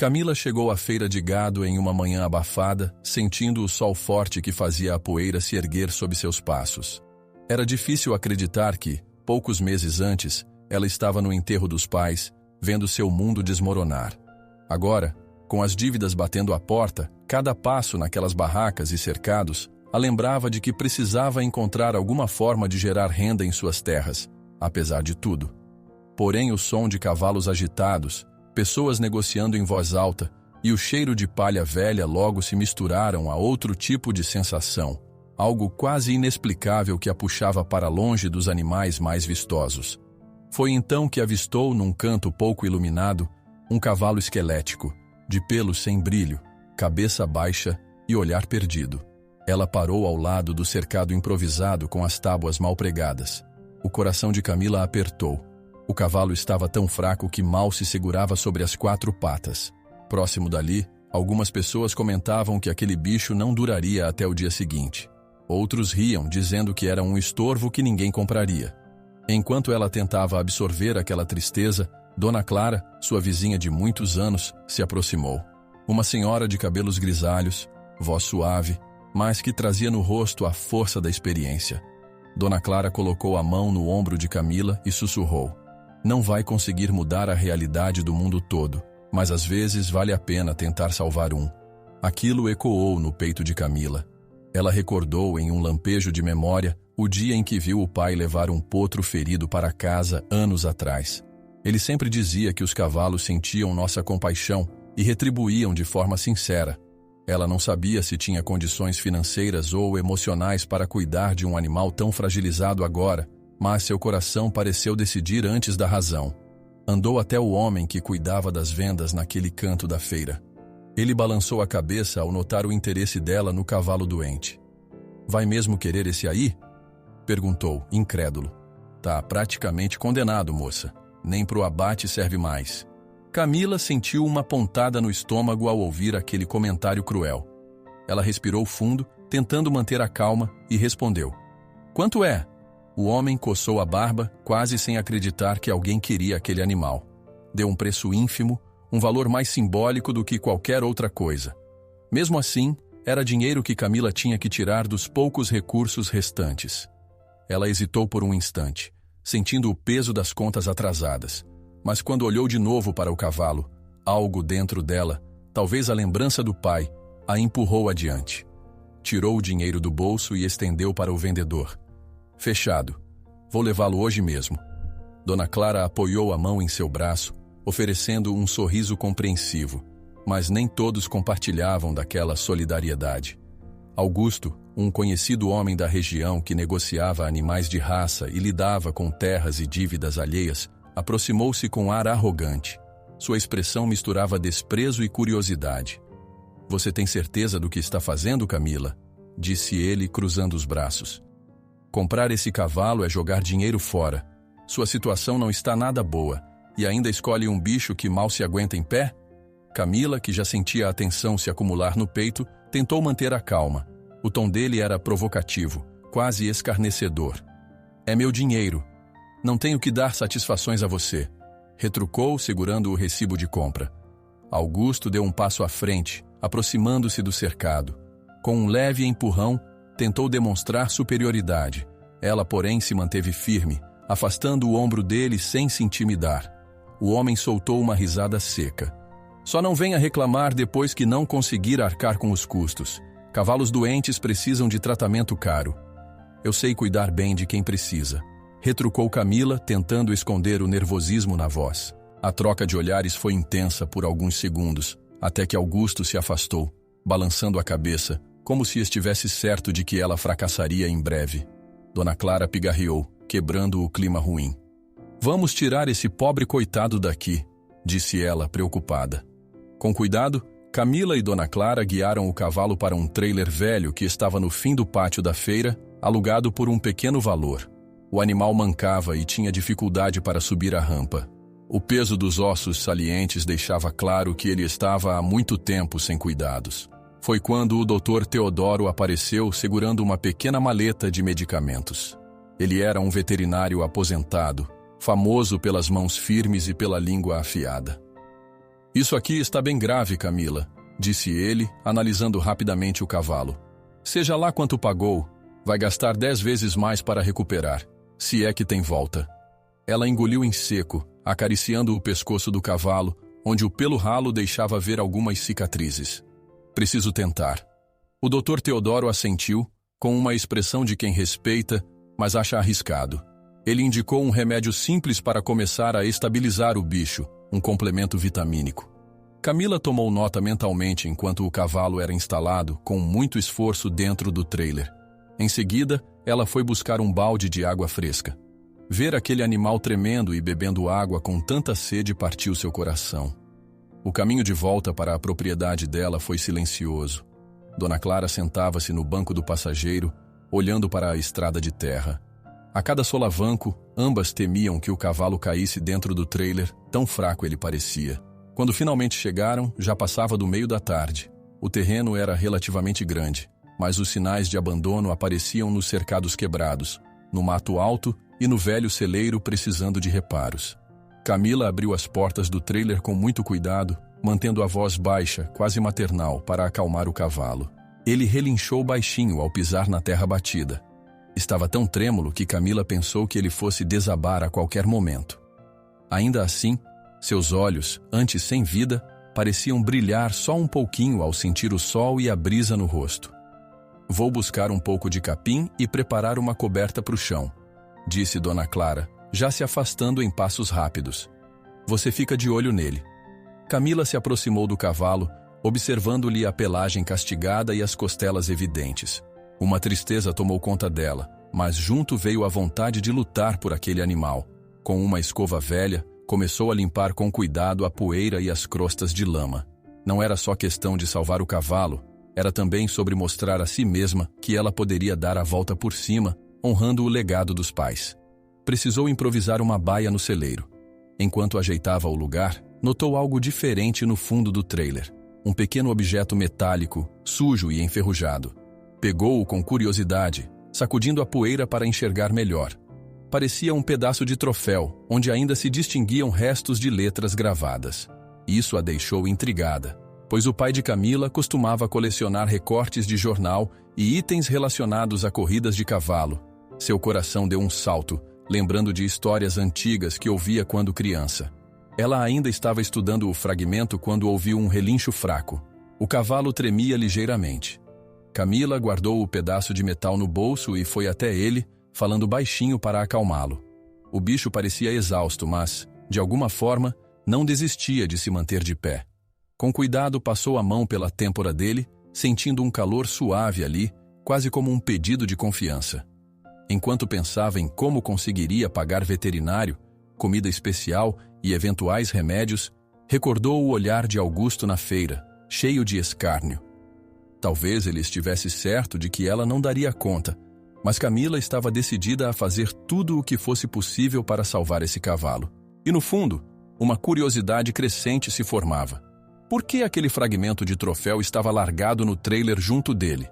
Camila chegou à feira de gado em uma manhã abafada, sentindo o sol forte que fazia a poeira se erguer sob seus passos. Era difícil acreditar que, poucos meses antes, ela estava no enterro dos pais, vendo seu mundo desmoronar. Agora, com as dívidas batendo à porta, cada passo naquelas barracas e cercados a lembrava de que precisava encontrar alguma forma de gerar renda em suas terras, apesar de tudo. Porém, o som de cavalos agitados, pessoas negociando em voz alta e o cheiro de palha velha logo se misturaram a outro tipo de sensação, algo quase inexplicável que a puxava para longe dos animais mais vistosos. Foi então que avistou, num canto pouco iluminado, um cavalo esquelético, de pelos sem brilho, cabeça baixa e olhar perdido. Ela parou ao lado do cercado improvisado com as tábuas mal pregadas. O coração de Camila apertou. O cavalo estava tão fraco que mal se segurava sobre as 4 patas. Próximo dali, algumas pessoas comentavam que aquele bicho não duraria até o dia seguinte. Outros riam, dizendo que era um estorvo que ninguém compraria. Enquanto ela tentava absorver aquela tristeza, Dona Clara, sua vizinha de muitos anos, se aproximou. Uma senhora de cabelos grisalhos, voz suave, mas que trazia no rosto a força da experiência. Dona Clara colocou a mão no ombro de Camila e sussurrou: "Não vai conseguir mudar a realidade do mundo todo, mas às vezes vale a pena tentar salvar um." Aquilo ecoou no peito de Camila. Ela recordou em um lampejo de memória o dia em que viu o pai levar um potro ferido para casa anos atrás. Ele sempre dizia que os cavalos sentiam nossa compaixão e retribuíam de forma sincera. Ela não sabia se tinha condições financeiras ou emocionais para cuidar de um animal tão fragilizado agora, mas seu coração pareceu decidir antes da razão. Andou até o homem que cuidava das vendas naquele canto da feira. Ele balançou a cabeça ao notar o interesse dela no cavalo doente. "Vai mesmo querer esse aí?" perguntou, incrédulo. "Tá praticamente condenado, moça. Nem pro abate serve mais." Camila sentiu uma pontada no estômago ao ouvir aquele comentário cruel. Ela respirou fundo, tentando manter a calma, e respondeu: "Quanto é?" O homem coçou a barba, quase sem acreditar que alguém queria aquele animal. Deu um preço ínfimo, um valor mais simbólico do que qualquer outra coisa. Mesmo assim, era dinheiro que Camila tinha que tirar dos poucos recursos restantes. Ela hesitou por um instante, sentindo o peso das contas atrasadas. Mas quando olhou de novo para o cavalo, algo dentro dela, talvez a lembrança do pai, a empurrou adiante. Tirou o dinheiro do bolso e estendeu para o vendedor. "Fechado. Vou levá-lo hoje mesmo." Dona Clara apoiou a mão em seu braço, oferecendo um sorriso compreensivo, mas nem todos compartilhavam daquela solidariedade. Augusto, um conhecido homem da região que negociava animais de raça e lidava com terras e dívidas alheias, aproximou-se com ar arrogante. Sua expressão misturava desprezo e curiosidade. "Você tem certeza do que está fazendo, Camila?" disse ele, cruzando os braços. "Comprar esse cavalo é jogar dinheiro fora. Sua situação não está nada boa, e ainda escolhe um bicho que mal se aguenta em pé?" Camila, que já sentia a tensão se acumular no peito, tentou manter a calma. O tom dele era provocativo, quase escarnecedor. "É meu dinheiro. Não tenho que dar satisfações a você", retrucou, segurando o recibo de compra. Augusto deu um passo à frente, aproximando-se do cercado. Com um leve empurrão, tentou demonstrar superioridade. Ela, porém, se manteve firme, afastando o ombro dele sem se intimidar. O homem soltou uma risada seca. "Só não venha reclamar depois que não conseguir arcar com os custos. Cavalos doentes precisam de tratamento caro. Eu sei cuidar bem de quem precisa", retrucou Camila, tentando esconder o nervosismo na voz. A troca de olhares foi intensa por alguns segundos, até que Augusto se afastou, balançando a cabeça, como se estivesse certo de que ela fracassaria em breve. Dona Clara pigarreou, quebrando o clima ruim. "Vamos tirar esse pobre coitado daqui", disse ela, preocupada. Com cuidado, Camila e Dona Clara guiaram o cavalo para um trailer velho que estava no fim do pátio da feira, alugado por um pequeno valor. O animal mancava e tinha dificuldade para subir a rampa. O peso dos ossos salientes deixava claro que ele estava há muito tempo sem cuidados. Foi quando o Dr. Teodoro apareceu segurando uma pequena maleta de medicamentos. Ele era um veterinário aposentado, famoso pelas mãos firmes e pela língua afiada. Isso aqui está bem grave, Camila, disse ele, analisando rapidamente o cavalo. Seja lá quanto pagou, vai gastar 10 vezes mais para recuperar, se é que tem volta. Ela engoliu em seco, acariciando o pescoço do cavalo, onde o pelo ralo deixava ver algumas cicatrizes. Preciso tentar. O Dr. Teodoro assentiu, com uma expressão de quem respeita, mas acha arriscado. Ele indicou um remédio simples para começar a estabilizar o bicho, um complemento vitamínico. Camila tomou nota mentalmente enquanto o cavalo era instalado, com muito esforço dentro do trailer. Em seguida, ela foi buscar um balde de água fresca. Ver aquele animal tremendo e bebendo água com tanta sede partiu seu coração. O caminho de volta para a propriedade dela foi silencioso. Dona Clara sentava-se no banco do passageiro, olhando para a estrada de terra. A cada solavanco, ambas temiam que o cavalo caísse dentro do trailer, tão fraco ele parecia. Quando finalmente chegaram, já passava do meio da tarde. O terreno era relativamente grande, mas os sinais de abandono apareciam nos cercados quebrados, no mato alto e no velho celeiro precisando de reparos. Camila abriu as portas do trailer com muito cuidado, mantendo a voz baixa, quase maternal, para acalmar o cavalo. Ele relinchou baixinho ao pisar na terra batida. Estava tão trêmulo que Camila pensou que ele fosse desabar a qualquer momento. Ainda assim, seus olhos, antes sem vida, pareciam brilhar só um pouquinho ao sentir o sol e a brisa no rosto. Vou buscar um pouco de capim e preparar uma coberta para o chão, disse Dona Clara, já se afastando em passos rápidos. Você fica de olho nele. Camila se aproximou do cavalo, observando-lhe a pelagem castigada e as costelas evidentes. Uma tristeza tomou conta dela, mas junto veio a vontade de lutar por aquele animal. Com uma escova velha, começou a limpar com cuidado a poeira e as crostas de lama. Não era só questão de salvar o cavalo, era também sobre mostrar a si mesma que ela poderia dar a volta por cima, honrando o legado dos pais. Precisou improvisar uma baia no celeiro. Enquanto ajeitava o lugar, notou algo diferente no fundo do trailer. Um pequeno objeto metálico, sujo e enferrujado. Pegou-o com curiosidade, sacudindo a poeira para enxergar melhor. Parecia um pedaço de troféu, onde ainda se distinguiam restos de letras gravadas. Isso a deixou intrigada, pois o pai de Camila costumava colecionar recortes de jornal e itens relacionados a corridas de cavalo. Seu coração deu um salto, lembrando de histórias antigas que ouvia quando criança. Ela ainda estava estudando o fragmento quando ouviu um relincho fraco. O cavalo tremia ligeiramente. Camila guardou o pedaço de metal no bolso e foi até ele, falando baixinho para acalmá-lo. O bicho parecia exausto, mas, de alguma forma, não desistia de se manter de pé. Com cuidado passou a mão pela têmpora dele, sentindo um calor suave ali, quase como um pedido de confiança. Enquanto pensava em como conseguiria pagar veterinário, comida especial e eventuais remédios, recordou o olhar de Augusto na feira, cheio de escárnio. Talvez ele estivesse certo de que ela não daria conta, mas Camila estava decidida a fazer tudo o que fosse possível para salvar esse cavalo. E no fundo, uma curiosidade crescente se formava. Por que aquele fragmento de troféu estava largado no trailer junto dele?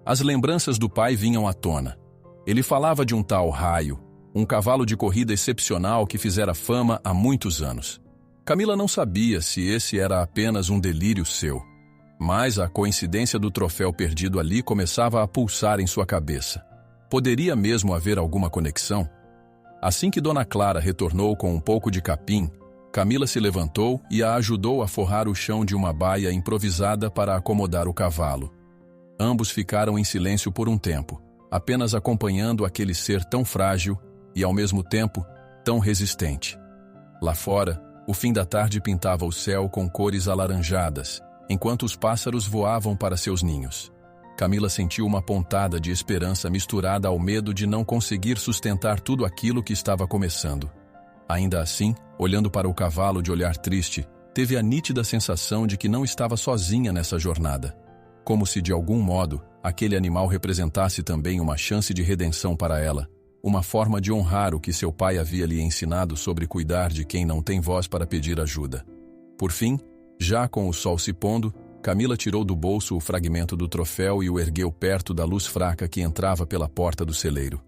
As lembranças do pai vinham à tona. Ele falava de um tal Raio, um cavalo de corrida excepcional que fizera fama há muitos anos. Camila não sabia se esse era apenas um delírio seu, mas a coincidência do troféu perdido ali começava a pulsar em sua cabeça. Poderia mesmo haver alguma conexão? Assim que Dona Clara retornou com um pouco de capim, Camila se levantou e a ajudou a forrar o chão de uma baia improvisada para acomodar o cavalo. Ambos ficaram em silêncio por um tempo, apenas acompanhando aquele ser tão frágil e, ao mesmo tempo, tão resistente. Lá fora, o fim da tarde pintava o céu com cores alaranjadas, enquanto os pássaros voavam para seus ninhos. Camila sentiu uma pontada de esperança misturada ao medo de não conseguir sustentar tudo aquilo que estava começando. Ainda assim, olhando para o cavalo de olhar triste, teve a nítida sensação de que não estava sozinha nessa jornada. Como se, de algum modo, aquele animal representasse também uma chance de redenção para ela, uma forma de honrar o que seu pai havia lhe ensinado sobre cuidar de quem não tem voz para pedir ajuda. Por fim, já com o sol se pondo, Camila tirou do bolso o fragmento do troféu e o ergueu perto da luz fraca que entrava pela porta do celeiro.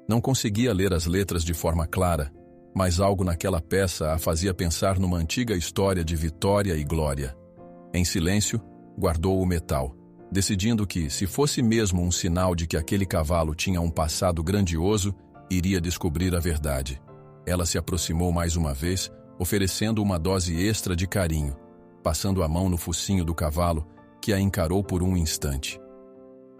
Não conseguia ler as letras de forma clara, mas algo naquela peça a fazia pensar numa antiga história de vitória e glória. Em silêncio, guardou o metal, decidindo que, se fosse mesmo um sinal de que aquele cavalo tinha um passado grandioso, iria descobrir a verdade. Ela se aproximou mais uma vez, oferecendo uma dose extra de carinho, passando a mão no focinho do cavalo, que a encarou por um instante.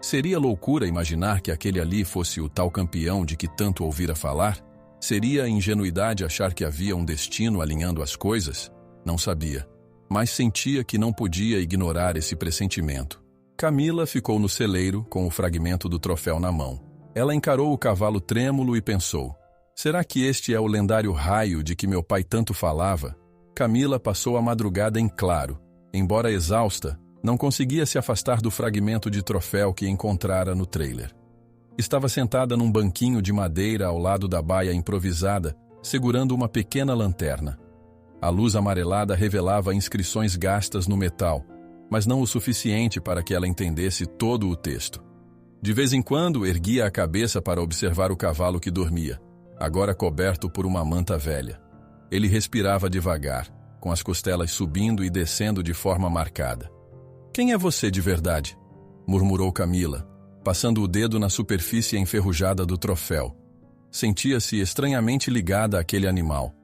Seria loucura imaginar que aquele ali fosse o tal campeão de que tanto ouvira falar? Seria ingenuidade achar que havia um destino alinhando as coisas? Não sabia, mas sentia que não podia ignorar esse pressentimento. Camila ficou no celeiro com o fragmento do troféu na mão. Ela encarou o cavalo trêmulo e pensou: será que este é o lendário raio de que meu pai tanto falava? Camila passou a madrugada em claro. Embora exausta, não conseguia se afastar do fragmento de troféu que encontrara no trailer. Estava sentada num banquinho de madeira ao lado da baia improvisada, segurando uma pequena lanterna. A luz amarelada revelava inscrições gastas no metal, mas não o suficiente para que ela entendesse todo o texto. De vez em quando, erguia a cabeça para observar o cavalo que dormia, agora coberto por uma manta velha. Ele respirava devagar, com as costelas subindo e descendo de forma marcada. "Quem é você de verdade?" murmurou Camila, passando o dedo na superfície enferrujada do troféu. Sentia-se estranhamente ligada àquele animal.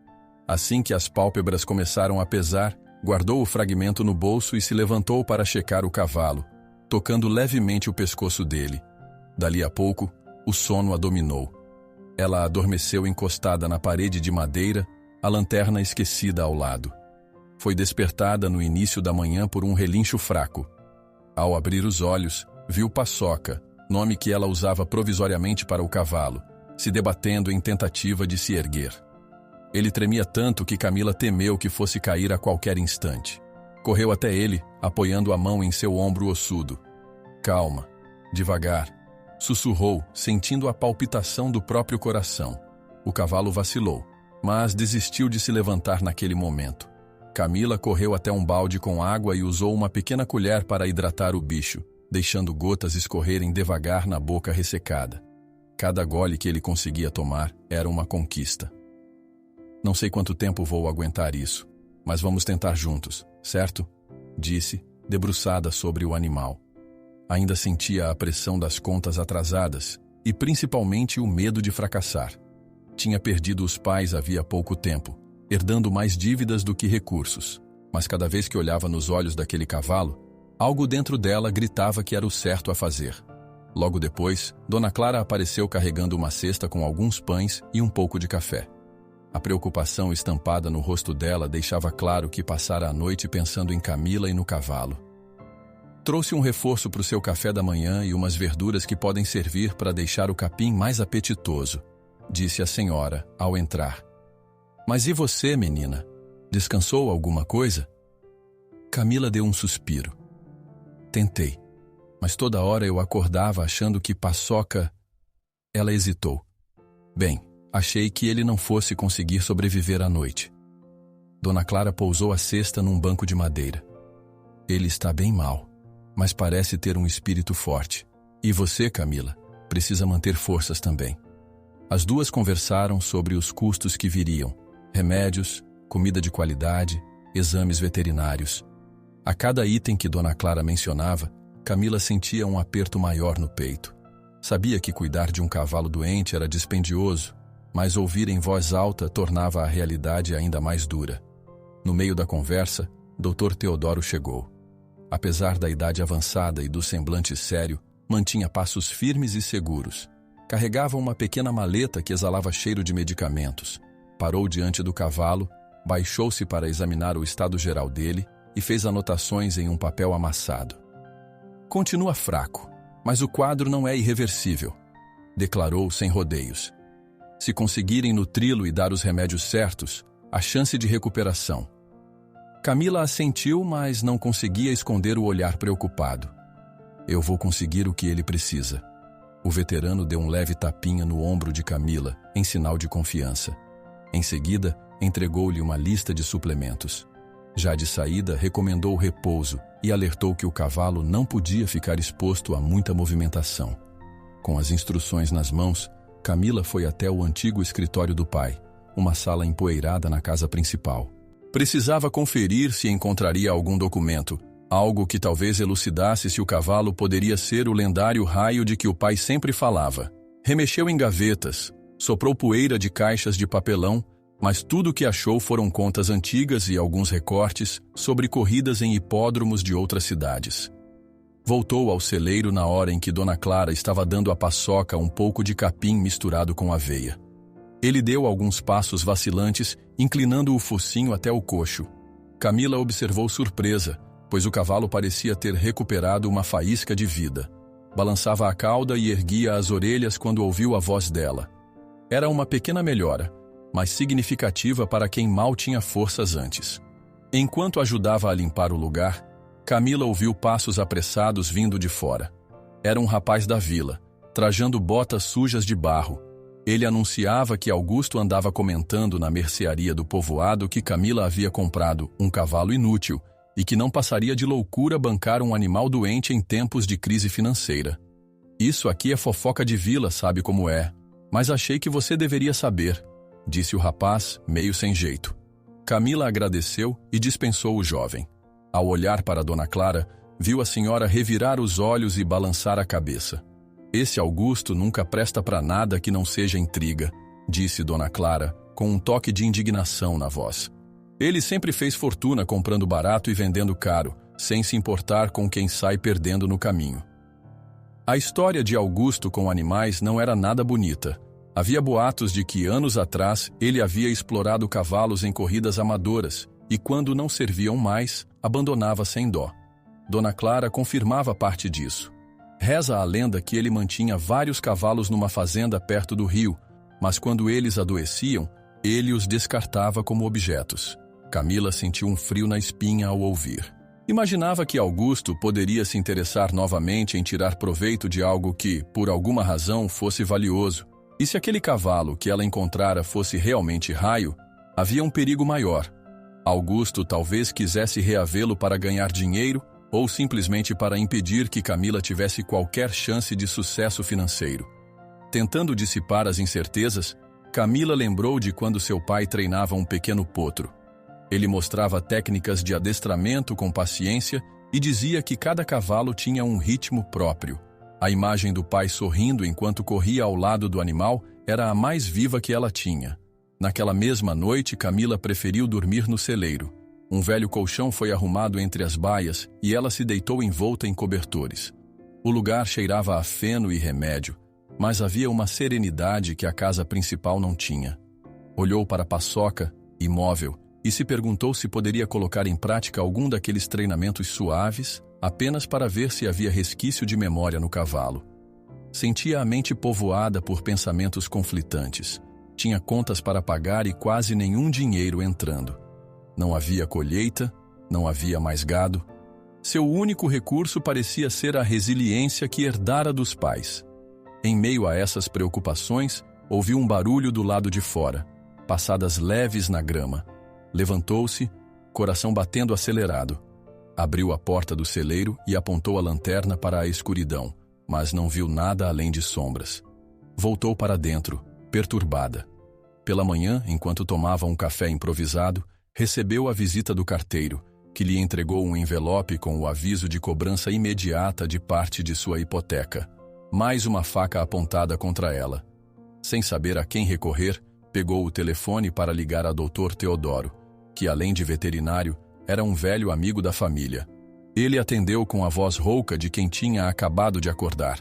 Assim que as pálpebras começaram a pesar, guardou o fragmento no bolso e se levantou para checar o cavalo, tocando levemente o pescoço dele. Dali a pouco, o sono a dominou. Ela adormeceu encostada na parede de madeira, a lanterna esquecida ao lado. Foi despertada no início da manhã por um relincho fraco. Ao abrir os olhos, viu Paçoca, nome que ela usava provisoriamente para o cavalo, se debatendo em tentativa de se erguer. Ele tremia tanto que Camila temeu que fosse cair a qualquer instante. Correu até ele, apoiando a mão em seu ombro ossudo. "Calma, devagar", sussurrou, sentindo a palpitação do próprio coração. O cavalo vacilou, mas desistiu de se levantar naquele momento. Camila correu até um balde com água e usou uma pequena colher para hidratar o bicho, deixando gotas escorrerem devagar na boca ressecada. Cada gole que ele conseguia tomar era uma conquista. "Não sei quanto tempo vou aguentar isso, mas vamos tentar juntos, certo?", disse, debruçada sobre o animal. Ainda sentia a pressão das contas atrasadas e principalmente o medo de fracassar. Tinha perdido os pais havia pouco tempo, herdando mais dívidas do que recursos, mas cada vez que olhava nos olhos daquele cavalo, algo dentro dela gritava que era o certo a fazer. Logo depois, Dona Clara apareceu carregando uma cesta com alguns pães e um pouco de café. A preocupação estampada no rosto dela deixava claro que passara a noite pensando em Camila e no cavalo. "Trouxe um reforço para o seu café da manhã e umas verduras que podem servir para deixar o capim mais apetitoso", disse a senhora ao entrar. "Mas e você, menina? Descansou alguma coisa?" Camila deu um suspiro. "Tentei, mas toda hora eu acordava achando que Paçoca..." Ela hesitou. "Bem, achei que ele não fosse conseguir sobreviver à noite." Dona Clara pousou a cesta num banco de madeira. "Ele está bem mal, mas parece ter um espírito forte. E você, Camila, precisa manter forças também." As duas conversaram sobre os custos que viriam: remédios, comida de qualidade, exames veterinários. A cada item que Dona Clara mencionava, Camila sentia um aperto maior no peito. Sabia que cuidar de um cavalo doente era dispendioso, mas ouvir em voz alta tornava a realidade ainda mais dura. No meio da conversa, Dr. Teodoro chegou. Apesar da idade avançada e do semblante sério, mantinha passos firmes e seguros. Carregava uma pequena maleta que exalava cheiro de medicamentos. Parou diante do cavalo, baixou-se para examinar o estado geral dele e fez anotações em um papel amassado. "Continua fraco, mas o quadro não é irreversível", declarou sem rodeios. "Se conseguirem nutri-lo e dar os remédios certos, a chance de recuperação." Camila assentiu, mas não conseguia esconder o olhar preocupado. "Eu vou conseguir o que ele precisa." O veterano deu um leve tapinha no ombro de Camila, em sinal de confiança. Em seguida, entregou-lhe uma lista de suplementos. Já de saída, recomendou repouso e alertou que o cavalo não podia ficar exposto a muita movimentação. Com as instruções nas mãos, Camila foi até o antigo escritório do pai, uma sala empoeirada na casa principal. Precisava conferir se encontraria algum documento, algo que talvez elucidasse se o cavalo poderia ser o lendário raio de que o pai sempre falava. Remexeu em gavetas, soprou poeira de caixas de papelão, mas tudo o que achou foram contas antigas e alguns recortes sobre corridas em hipódromos de outras cidades. Voltou ao celeiro na hora em que Dona Clara estava dando à paçoca um pouco de capim misturado com aveia. Ele deu alguns passos vacilantes, inclinando o focinho até o coxo. Camila observou surpresa, pois o cavalo parecia ter recuperado uma faísca de vida. Balançava a cauda e erguia as orelhas quando ouviu a voz dela. Era uma pequena melhora, mas significativa para quem mal tinha forças antes. Enquanto ajudava a limpar o lugar, Camila ouviu passos apressados vindo de fora. Era um rapaz da vila, trajando botas sujas de barro. Ele anunciava que Augusto andava comentando na mercearia do povoado que Camila havia comprado um cavalo inútil e que não passaria de loucura bancar um animal doente em tempos de crise financeira. Isso aqui é fofoca de vila, sabe como é, mas achei que você deveria saber, disse o rapaz, meio sem jeito. Camila agradeceu e dispensou o jovem. Ao olhar para Dona Clara, viu a senhora revirar os olhos e balançar a cabeça. Esse Augusto nunca presta para nada que não seja intriga, disse Dona Clara, com um toque de indignação na voz. Ele sempre fez fortuna comprando barato e vendendo caro, sem se importar com quem sai perdendo no caminho. A história de Augusto com animais não era nada bonita. Havia boatos de que, anos atrás, ele havia explorado cavalos em corridas amadoras e, quando não serviam mais, abandonava sem dó. Dona Clara confirmava parte disso. Reza a lenda que ele mantinha vários cavalos numa fazenda perto do rio, mas quando eles adoeciam, ele os descartava como objetos. Camila sentiu um frio na espinha ao ouvir. Imaginava que Augusto poderia se interessar novamente em tirar proveito de algo que, por alguma razão, fosse valioso. E se aquele cavalo que ela encontrara fosse realmente Raio, havia um perigo maior. Augusto talvez quisesse reavê-lo para ganhar dinheiro ou simplesmente para impedir que Camila tivesse qualquer chance de sucesso financeiro. Tentando dissipar as incertezas, Camila lembrou de quando seu pai treinava um pequeno potro. Ele mostrava técnicas de adestramento com paciência e dizia que cada cavalo tinha um ritmo próprio. A imagem do pai sorrindo enquanto corria ao lado do animal era a mais viva que ela tinha. Naquela mesma noite, Camila preferiu dormir no celeiro. Um velho colchão foi arrumado entre as baias e ela se deitou envolta em cobertores. O lugar cheirava a feno e remédio, mas havia uma serenidade que a casa principal não tinha. Olhou para a paçoca, imóvel, e se perguntou se poderia colocar em prática algum daqueles treinamentos suaves, apenas para ver se havia resquício de memória no cavalo. Sentia a mente povoada por pensamentos conflitantes. Tinha contas para pagar e quase nenhum dinheiro entrando. Não havia colheita, não havia mais gado. Seu único recurso parecia ser a resiliência que herdara dos pais. Em meio a essas preocupações, ouviu um barulho do lado de fora, passadas leves na grama. Levantou-se, coração batendo acelerado. Abriu a porta do celeiro e apontou a lanterna para a escuridão, mas não viu nada além de sombras. Voltou para dentro, perturbada. Pela manhã, enquanto tomava um café improvisado, recebeu a visita do carteiro, que lhe entregou um envelope com o aviso de cobrança imediata de parte de sua hipoteca. Mais uma faca apontada contra ela. Sem saber a quem recorrer, pegou o telefone para ligar a Dr. Teodoro, que, além de veterinário, era um velho amigo da família. Ele atendeu com a voz rouca de quem tinha acabado de acordar.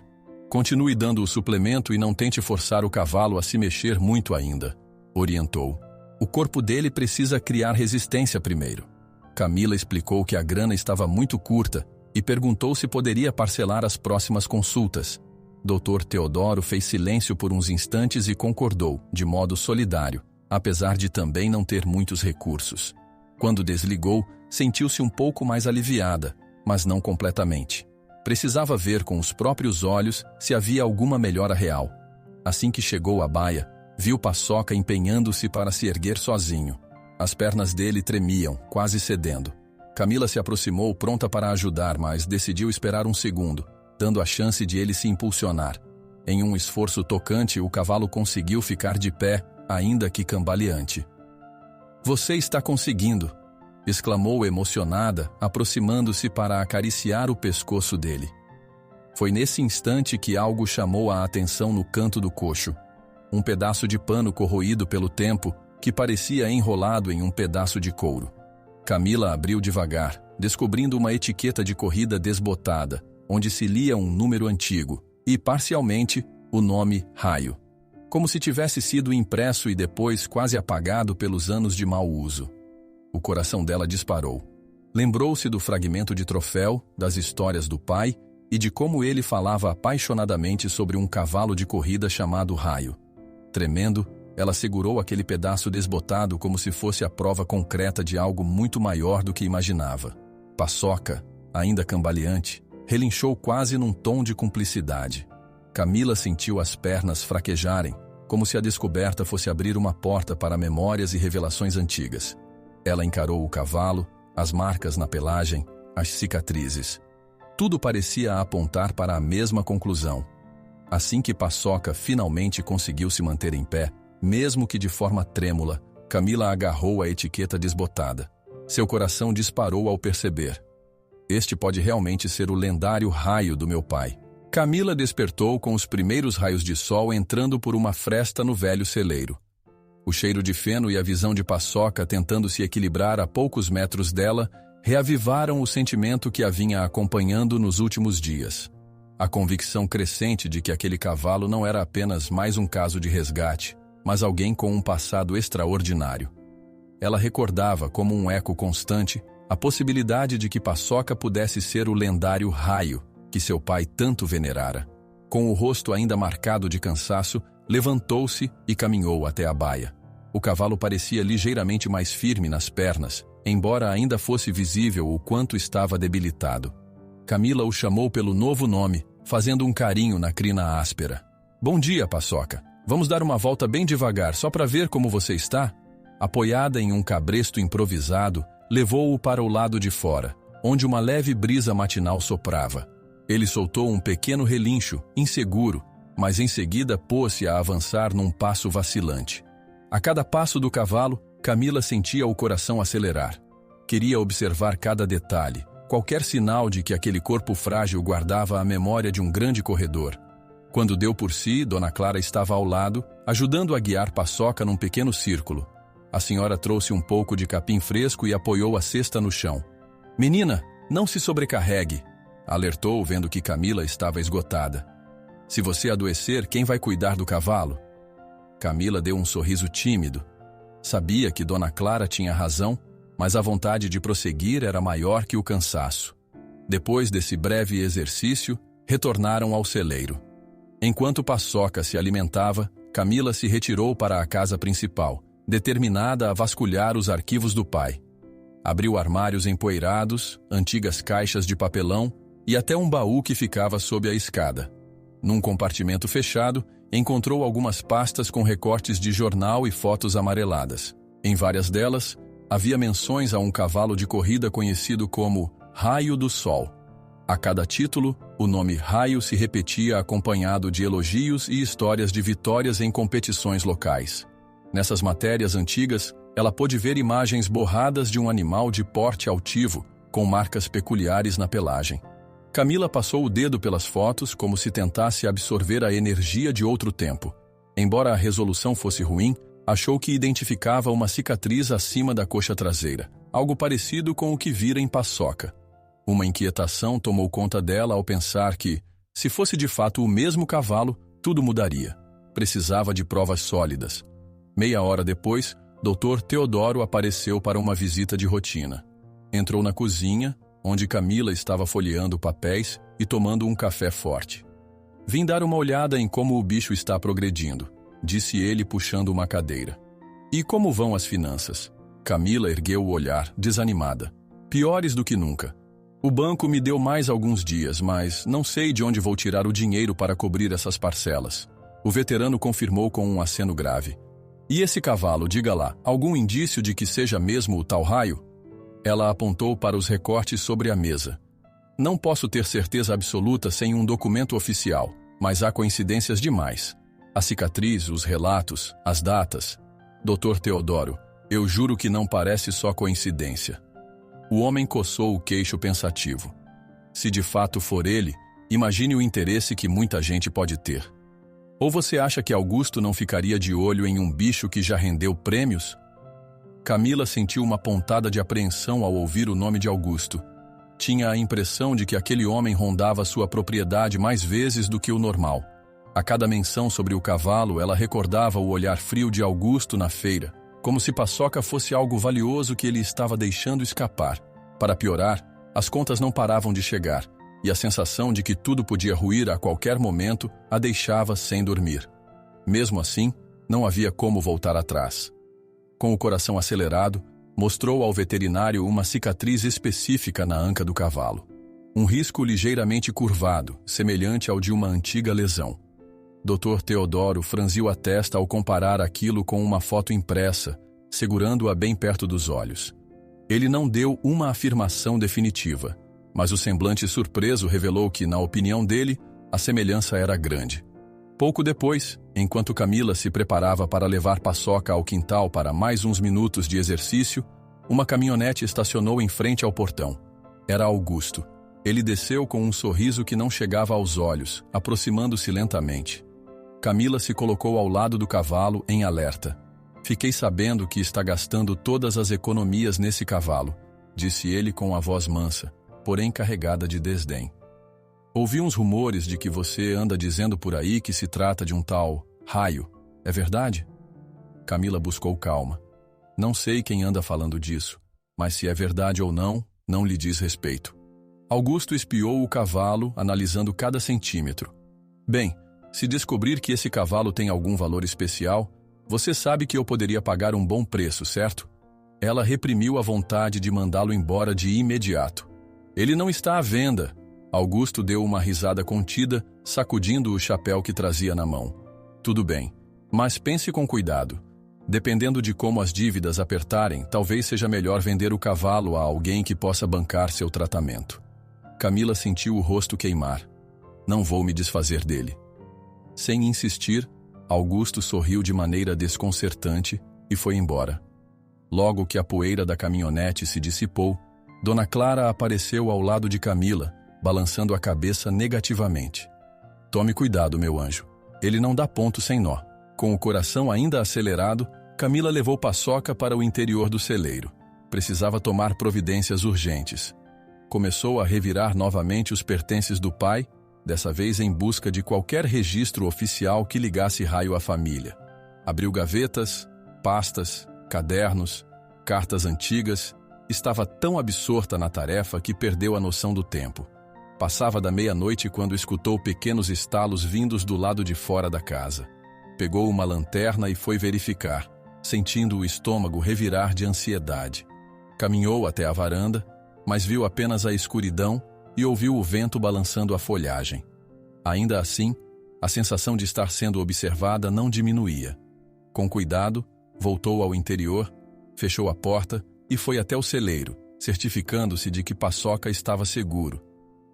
Continue dando o suplemento e não tente forçar o cavalo a se mexer muito ainda, orientou. O corpo dele precisa criar resistência primeiro. Camila explicou que a grana estava muito curta e perguntou se poderia parcelar as próximas consultas. Dr. Teodoro fez silêncio por uns instantes e concordou, de modo solidário, apesar de também não ter muitos recursos. Quando desligou, sentiu-se um pouco mais aliviada, mas não completamente. Precisava ver com os próprios olhos se havia alguma melhora real. Assim que chegou à baia, viu Paçoca empenhando-se para se erguer sozinho. As pernas dele tremiam, quase cedendo. Camila se aproximou pronta para ajudar, mas decidiu esperar um segundo, dando a chance de ele se impulsionar. Em um esforço tocante, o cavalo conseguiu ficar de pé, ainda que cambaleante. "Você está conseguindo!" exclamou emocionada, aproximando-se para acariciar o pescoço dele. Foi nesse instante que algo chamou a atenção no canto do coxo. Um pedaço de pano corroído pelo tempo, que parecia enrolado em um pedaço de couro. Camila abriu devagar, descobrindo uma etiqueta de corrida desbotada, onde se lia um número antigo, e, parcialmente, o nome Raio. Como se tivesse sido impresso e depois quase apagado pelos anos de mau uso. O coração dela disparou. Lembrou-se do fragmento de troféu, das histórias do pai e de como ele falava apaixonadamente sobre um cavalo de corrida chamado Raio. Tremendo, ela segurou aquele pedaço desbotado como se fosse a prova concreta de algo muito maior do que imaginava. Paçoca, ainda cambaleante, relinchou quase num tom de cumplicidade. Camila sentiu as pernas fraquejarem, como se a descoberta fosse abrir uma porta para memórias e revelações antigas. Ela encarou o cavalo, as marcas na pelagem, as cicatrizes. Tudo parecia apontar para a mesma conclusão. Assim que Paçoca finalmente conseguiu se manter em pé, mesmo que de forma trêmula, Camila agarrou a etiqueta desbotada. Seu coração disparou ao perceber. Este pode realmente ser o lendário raio do meu pai. Camila despertou com os primeiros raios de sol entrando por uma fresta no velho celeiro. O cheiro de feno e a visão de Paçoca tentando se equilibrar a poucos metros dela reavivaram o sentimento que a vinha acompanhando nos últimos dias. A convicção crescente de que aquele cavalo não era apenas mais um caso de resgate, mas alguém com um passado extraordinário. Ela recordava como um eco constante a possibilidade de que Paçoca pudesse ser o lendário Raio que seu pai tanto venerara. Com o rosto ainda marcado de cansaço, levantou-se e caminhou até a baia. O cavalo parecia ligeiramente mais firme nas pernas, embora ainda fosse visível o quanto estava debilitado. Camila o chamou pelo novo nome, fazendo um carinho na crina áspera. "Bom dia, Paçoca. Vamos dar uma volta bem devagar, só para ver como você está?" Apoiada em um cabresto improvisado, levou-o para o lado de fora, onde uma leve brisa matinal soprava. Ele soltou um pequeno relincho, inseguro, mas em seguida pôs-se a avançar num passo vacilante. A cada passo do cavalo, Camila sentia o coração acelerar. Queria observar cada detalhe, qualquer sinal de que aquele corpo frágil guardava a memória de um grande corredor. Quando deu por si, Dona Clara estava ao lado, ajudando a guiar Paçoca num pequeno círculo. A senhora trouxe um pouco de capim fresco e apoiou a cesta no chão. "Menina, não se sobrecarregue", alertou vendo que Camila estava esgotada. "Se você adoecer, quem vai cuidar do cavalo?" Camila deu um sorriso tímido. Sabia que Dona Clara tinha razão, mas a vontade de prosseguir era maior que o cansaço. Depois desse breve exercício, retornaram ao celeiro. Enquanto Paçoca se alimentava, Camila se retirou para a casa principal, determinada a vasculhar os arquivos do pai. Abriu armários empoeirados, antigas caixas de papelão e até um baú que ficava sob a escada. Num compartimento fechado, encontrou algumas pastas com recortes de jornal e fotos amareladas. Em várias delas, havia menções a um cavalo de corrida conhecido como Raio do Sol. A cada título, o nome Raio se repetia acompanhado de elogios e histórias de vitórias em competições locais. Nessas matérias antigas, ela pôde ver imagens borradas de um animal de porte altivo, com marcas peculiares na pelagem. Camila passou o dedo pelas fotos como se tentasse absorver a energia de outro tempo. Embora a resolução fosse ruim, achou que identificava uma cicatriz acima da coxa traseira, algo parecido com o que vira em Paçoca. Uma inquietação tomou conta dela ao pensar que, se fosse de fato o mesmo cavalo, tudo mudaria. Precisava de provas sólidas. Meia hora depois, Dr. Teodoro apareceu para uma visita de rotina. Entrou na cozinha, onde Camila estava folheando papéis e tomando um café forte. "Vim dar uma olhada em como o bicho está progredindo", disse ele puxando uma cadeira. "E como vão as finanças?" Camila ergueu o olhar, desanimada. "Piores do que nunca. O banco me deu mais alguns dias, mas não sei de onde vou tirar o dinheiro para cobrir essas parcelas." O veterano confirmou com um aceno grave. "E esse cavalo, diga lá, algum indício de que seja mesmo o tal Raio?" Ela apontou para os recortes sobre a mesa. "Não posso ter certeza absoluta sem um documento oficial, mas há coincidências demais." A cicatriz, os relatos, as datas. Dr. Teodoro, eu juro que não parece só coincidência. O homem coçou o queixo pensativo. Se de fato for ele, imagine o interesse que muita gente pode ter. Ou você acha que Augusto não ficaria de olho em um bicho que já rendeu prêmios? Camila sentiu uma pontada de apreensão ao ouvir o nome de Augusto. Tinha a impressão de que aquele homem rondava sua propriedade mais vezes do que o normal. A cada menção sobre o cavalo, ela recordava o olhar frio de Augusto na feira, como se paçoca fosse algo valioso que ele estava deixando escapar. Para piorar, as contas não paravam de chegar, e a sensação de que tudo podia ruir a qualquer momento a deixava sem dormir. Mesmo assim, não havia como voltar atrás. Com o coração acelerado, mostrou ao veterinário uma cicatriz específica na anca do cavalo. Um risco ligeiramente curvado, semelhante ao de uma antiga lesão. Dr. Teodoro franziu a testa ao comparar aquilo com uma foto impressa, segurando-a bem perto dos olhos. Ele não deu uma afirmação definitiva, mas o semblante surpreso revelou que, na opinião dele, a semelhança era grande. Pouco depois, enquanto Camila se preparava para levar Paçoca ao quintal para mais uns minutos de exercício, uma caminhonete estacionou em frente ao portão. Era Augusto. Ele desceu com um sorriso que não chegava aos olhos, aproximando-se lentamente. Camila se colocou ao lado do cavalo, em alerta. Fiquei sabendo que está gastando todas as economias nesse cavalo, disse ele com a voz mansa, porém carregada de desdém. Ouvi uns rumores de que você anda dizendo por aí que se trata de um tal Raio. É verdade? Camila buscou calma. Não sei quem anda falando disso, mas se é verdade ou não, não lhe diz respeito. Augusto espiou o cavalo, analisando cada centímetro. Bem, se descobrir que esse cavalo tem algum valor especial, você sabe que eu poderia pagar um bom preço, certo? Ela reprimiu a vontade de mandá-lo embora de imediato. Ele não está à venda. Augusto deu uma risada contida, sacudindo o chapéu que trazia na mão. Tudo bem, mas pense com cuidado. Dependendo de como as dívidas apertarem, talvez seja melhor vender o cavalo a alguém que possa bancar seu tratamento. Camila sentiu o rosto queimar. Não vou me desfazer dele. Sem insistir, Augusto sorriu de maneira desconcertante e foi embora. Logo que a poeira da caminhonete se dissipou, Dona Clara apareceu ao lado de Camila, balançando a cabeça negativamente. Tome cuidado, meu anjo. Ele não dá ponto sem nó. Com o coração ainda acelerado, Camila levou Paçoca para o interior do celeiro. Precisava tomar providências urgentes. Começou a revirar novamente os pertences do pai, dessa vez em busca de qualquer registro oficial que ligasse Raio à família. Abriu gavetas, pastas, cadernos, cartas antigas. Estava tão absorta na tarefa que perdeu a noção do tempo. Passava da meia-noite quando escutou pequenos estalos vindos do lado de fora da casa. Pegou uma lanterna e foi verificar, sentindo o estômago revirar de ansiedade. Caminhou até a varanda, mas viu apenas a escuridão e ouviu o vento balançando a folhagem. Ainda assim, a sensação de estar sendo observada não diminuía. Com cuidado, voltou ao interior, fechou a porta e foi até o celeiro, certificando-se de que Paçoca estava seguro.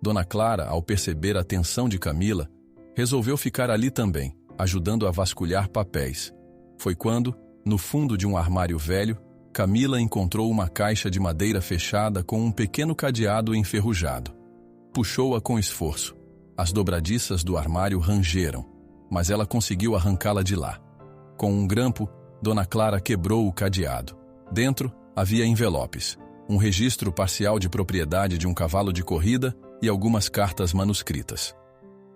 Dona Clara, ao perceber a tensão de Camila, resolveu ficar ali também, ajudando a vasculhar papéis. Foi quando, no fundo de um armário velho, Camila encontrou uma caixa de madeira fechada com um pequeno cadeado enferrujado. Puxou-a com esforço. As dobradiças do armário rangeram, mas ela conseguiu arrancá-la de lá. Com um grampo, Dona Clara quebrou o cadeado. Dentro havia envelopes, um registro parcial de propriedade de um cavalo de corrida e algumas cartas manuscritas.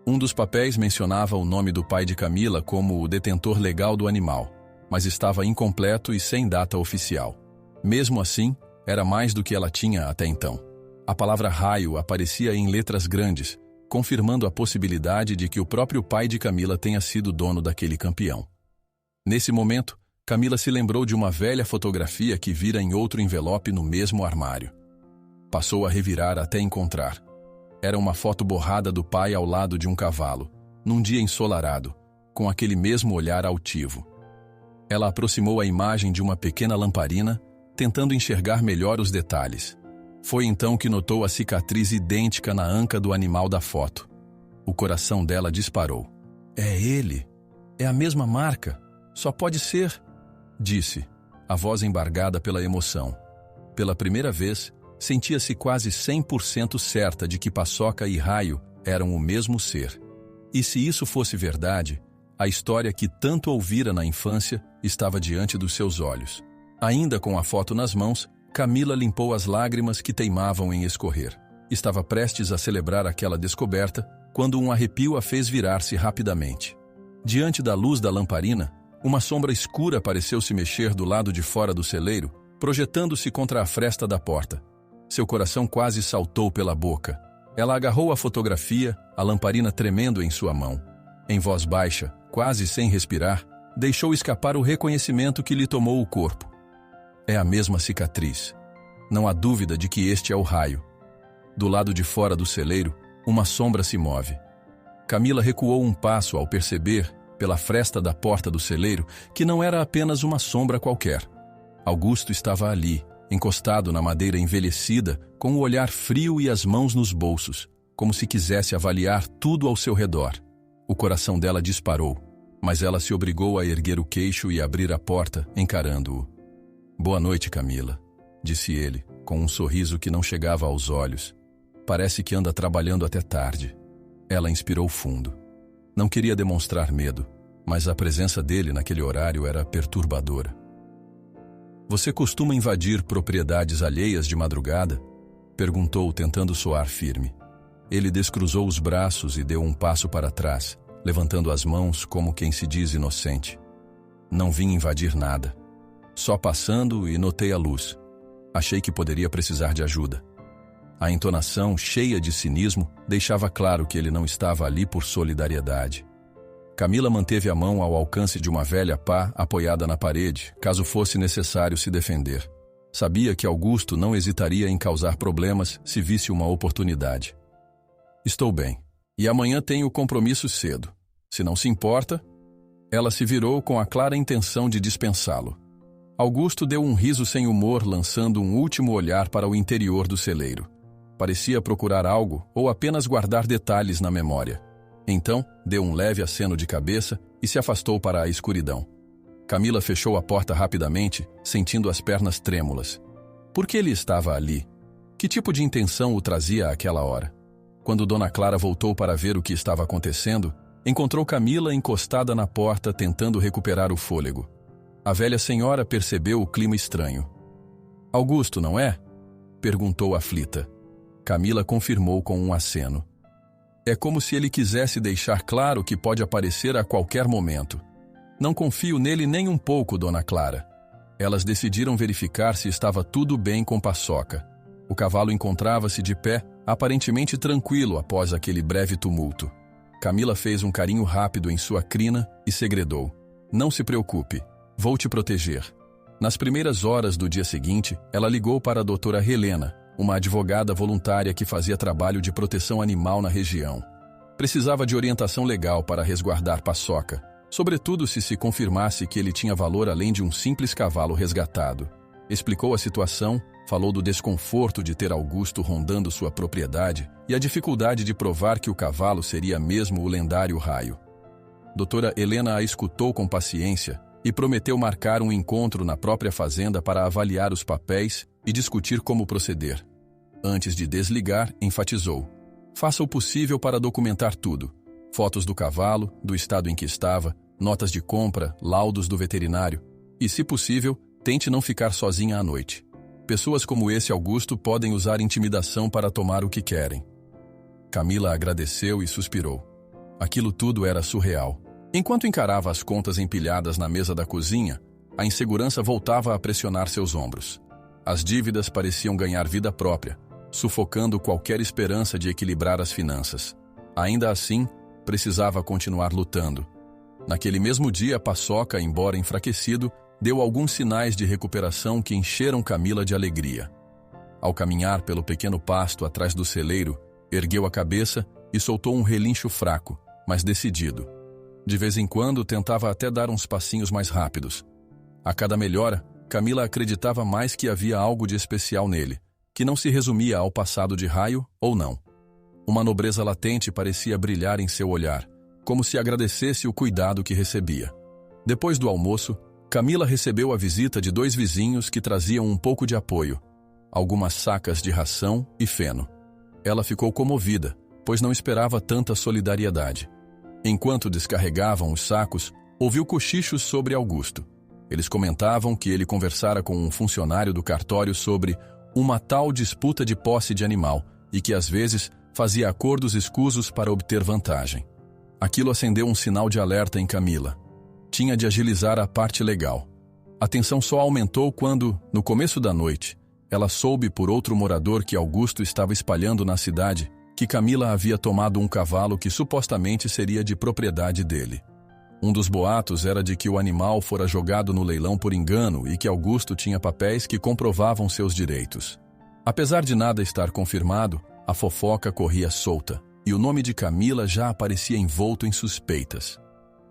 Um dos papéis mencionava o nome do pai de Camila como o detentor legal do animal, mas estava incompleto e sem data oficial. Mesmo assim, era mais do que ela tinha até então. A palavra Raio aparecia em letras grandes, confirmando a possibilidade de que o próprio pai de Camila tenha sido dono daquele campeão. Nesse momento, Camila se lembrou de uma velha fotografia que vira em outro envelope no mesmo armário. Passou a revirar até encontrar. Era uma foto borrada do pai ao lado de um cavalo, num dia ensolarado, com aquele mesmo olhar altivo. Ela aproximou a imagem de uma pequena lamparina, tentando enxergar melhor os detalhes. Foi então que notou a cicatriz idêntica na anca do animal da foto. O coração dela disparou. É ele! É a mesma marca. Só pode ser, disse, a voz embargada pela emoção. Pela primeira vez, sentia-se quase 100% certa de que Paçoca e Raio eram o mesmo ser. E se isso fosse verdade, a história que tanto ouvira na infância estava diante dos seus olhos. Ainda com a foto nas mãos, Camila limpou as lágrimas que teimavam em escorrer. Estava prestes a celebrar aquela descoberta quando um arrepio a fez virar-se rapidamente. Diante da luz da lamparina, uma sombra escura pareceu se mexer do lado de fora do celeiro, projetando-se contra a fresta da porta. Seu coração quase saltou pela boca. Ela agarrou a fotografia, a lamparina tremendo em sua mão. Em voz baixa, quase sem respirar, deixou escapar o reconhecimento que lhe tomou o corpo. É a mesma cicatriz. Não há dúvida de que este é o Raio. Do lado de fora do celeiro, uma sombra se move. Camila recuou um passo ao perceber, pela fresta da porta do celeiro, que não era apenas uma sombra qualquer. Augusto estava ali, encostado na madeira envelhecida, com o olhar frio e as mãos nos bolsos, como se quisesse avaliar tudo ao seu redor. O coração dela disparou, mas ela se obrigou a erguer o queixo e abrir a porta, encarando-o. «Boa noite, Camila», disse ele, com um sorriso que não chegava aos olhos. «Parece que anda trabalhando até tarde». Ela inspirou fundo. Não queria demonstrar medo, mas a presença dele naquele horário era perturbadora. «Você costuma invadir propriedades alheias de madrugada?» Perguntou, tentando soar firme. Ele descruzou os braços e deu um passo para trás, levantando as mãos como quem se diz inocente. «Não vim invadir nada. Só passando e notei a luz. Achei que poderia precisar de ajuda». A entonação, cheia de cinismo, deixava claro que ele não estava ali por solidariedade. Camila manteve a mão ao alcance de uma velha pá apoiada na parede, caso fosse necessário se defender. Sabia que Augusto não hesitaria em causar problemas se visse uma oportunidade. «Estou bem. E amanhã tenho compromisso cedo. Se não se importa...» Ela se virou com a clara intenção de dispensá-lo. Augusto deu um riso sem humor, lançando um último olhar para o interior do celeiro. Parecia procurar algo ou apenas guardar detalhes na memória. Então, deu um leve aceno de cabeça e se afastou para a escuridão. Camila fechou a porta rapidamente, sentindo as pernas trêmulas. Por que ele estava ali? Que tipo de intenção o trazia àquela hora? Quando Dona Clara voltou para ver o que estava acontecendo, encontrou Camila encostada na porta, tentando recuperar o fôlego. A velha senhora percebeu o clima estranho. «Augusto, não é?» perguntou aflita. Camila confirmou com um aceno. É como se ele quisesse deixar claro que pode aparecer a qualquer momento. Não confio nele nem um pouco, Dona Clara. Elas decidiram verificar se estava tudo bem com Paçoca. O cavalo encontrava-se de pé, aparentemente tranquilo após aquele breve tumulto. Camila fez um carinho rápido em sua crina e segredou. Não se preocupe, vou te proteger. Nas primeiras horas do dia seguinte, ela ligou para a doutora Helena, uma advogada voluntária que fazia trabalho de proteção animal na região. Precisava de orientação legal para resguardar Paçoca, sobretudo se confirmasse que ele tinha valor além de um simples cavalo resgatado. Explicou a situação, falou do desconforto de ter Augusto rondando sua propriedade e a dificuldade de provar que o cavalo seria mesmo o lendário Raio. Doutora Helena a escutou com paciência e prometeu marcar um encontro na própria fazenda para avaliar os papéis e discutir como proceder. Antes de desligar, enfatizou: faça o possível para documentar tudo. Fotos do cavalo, do estado em que estava, notas de compra, laudos do veterinário. E, se possível, tente não ficar sozinha à noite. Pessoas como esse Augusto podem usar intimidação para tomar o que querem. Camila agradeceu e suspirou. Aquilo tudo era surreal. Enquanto encarava as contas empilhadas na mesa da cozinha, a insegurança voltava a pressionar seus ombros. As dívidas pareciam ganhar vida própria, sufocando qualquer esperança de equilibrar as finanças. Ainda assim, precisava continuar lutando. Naquele mesmo dia, Paçoca, embora enfraquecido, deu alguns sinais de recuperação que encheram Camila de alegria. Ao caminhar pelo pequeno pasto atrás do celeiro, ergueu a cabeça e soltou um relincho fraco, mas decidido. De vez em quando, tentava até dar uns passinhos mais rápidos. A cada melhora, Camila acreditava mais que havia algo de especial nele, que não se resumia ao passado de Raio ou não. Uma nobreza latente parecia brilhar em seu olhar, como se agradecesse o cuidado que recebia. Depois do almoço, Camila recebeu a visita de 2 vizinhos que traziam um pouco de apoio, algumas sacas de ração e feno. Ela ficou comovida, pois não esperava tanta solidariedade. Enquanto descarregavam os sacos, ouviu cochichos sobre Augusto. Eles comentavam que ele conversara com um funcionário do cartório sobre uma tal disputa de posse de animal e que, às vezes, fazia acordos escusos para obter vantagem. Aquilo acendeu um sinal de alerta em Camila. Tinha de agilizar a parte legal. A tensão só aumentou quando, no começo da noite, ela soube por outro morador que Augusto estava espalhando na cidade que Camila havia tomado um cavalo que supostamente seria de propriedade dele. Um dos boatos era de que o animal fora jogado no leilão por engano e que Augusto tinha papéis que comprovavam seus direitos. Apesar de nada estar confirmado, a fofoca corria solta e o nome de Camila já aparecia envolto em suspeitas.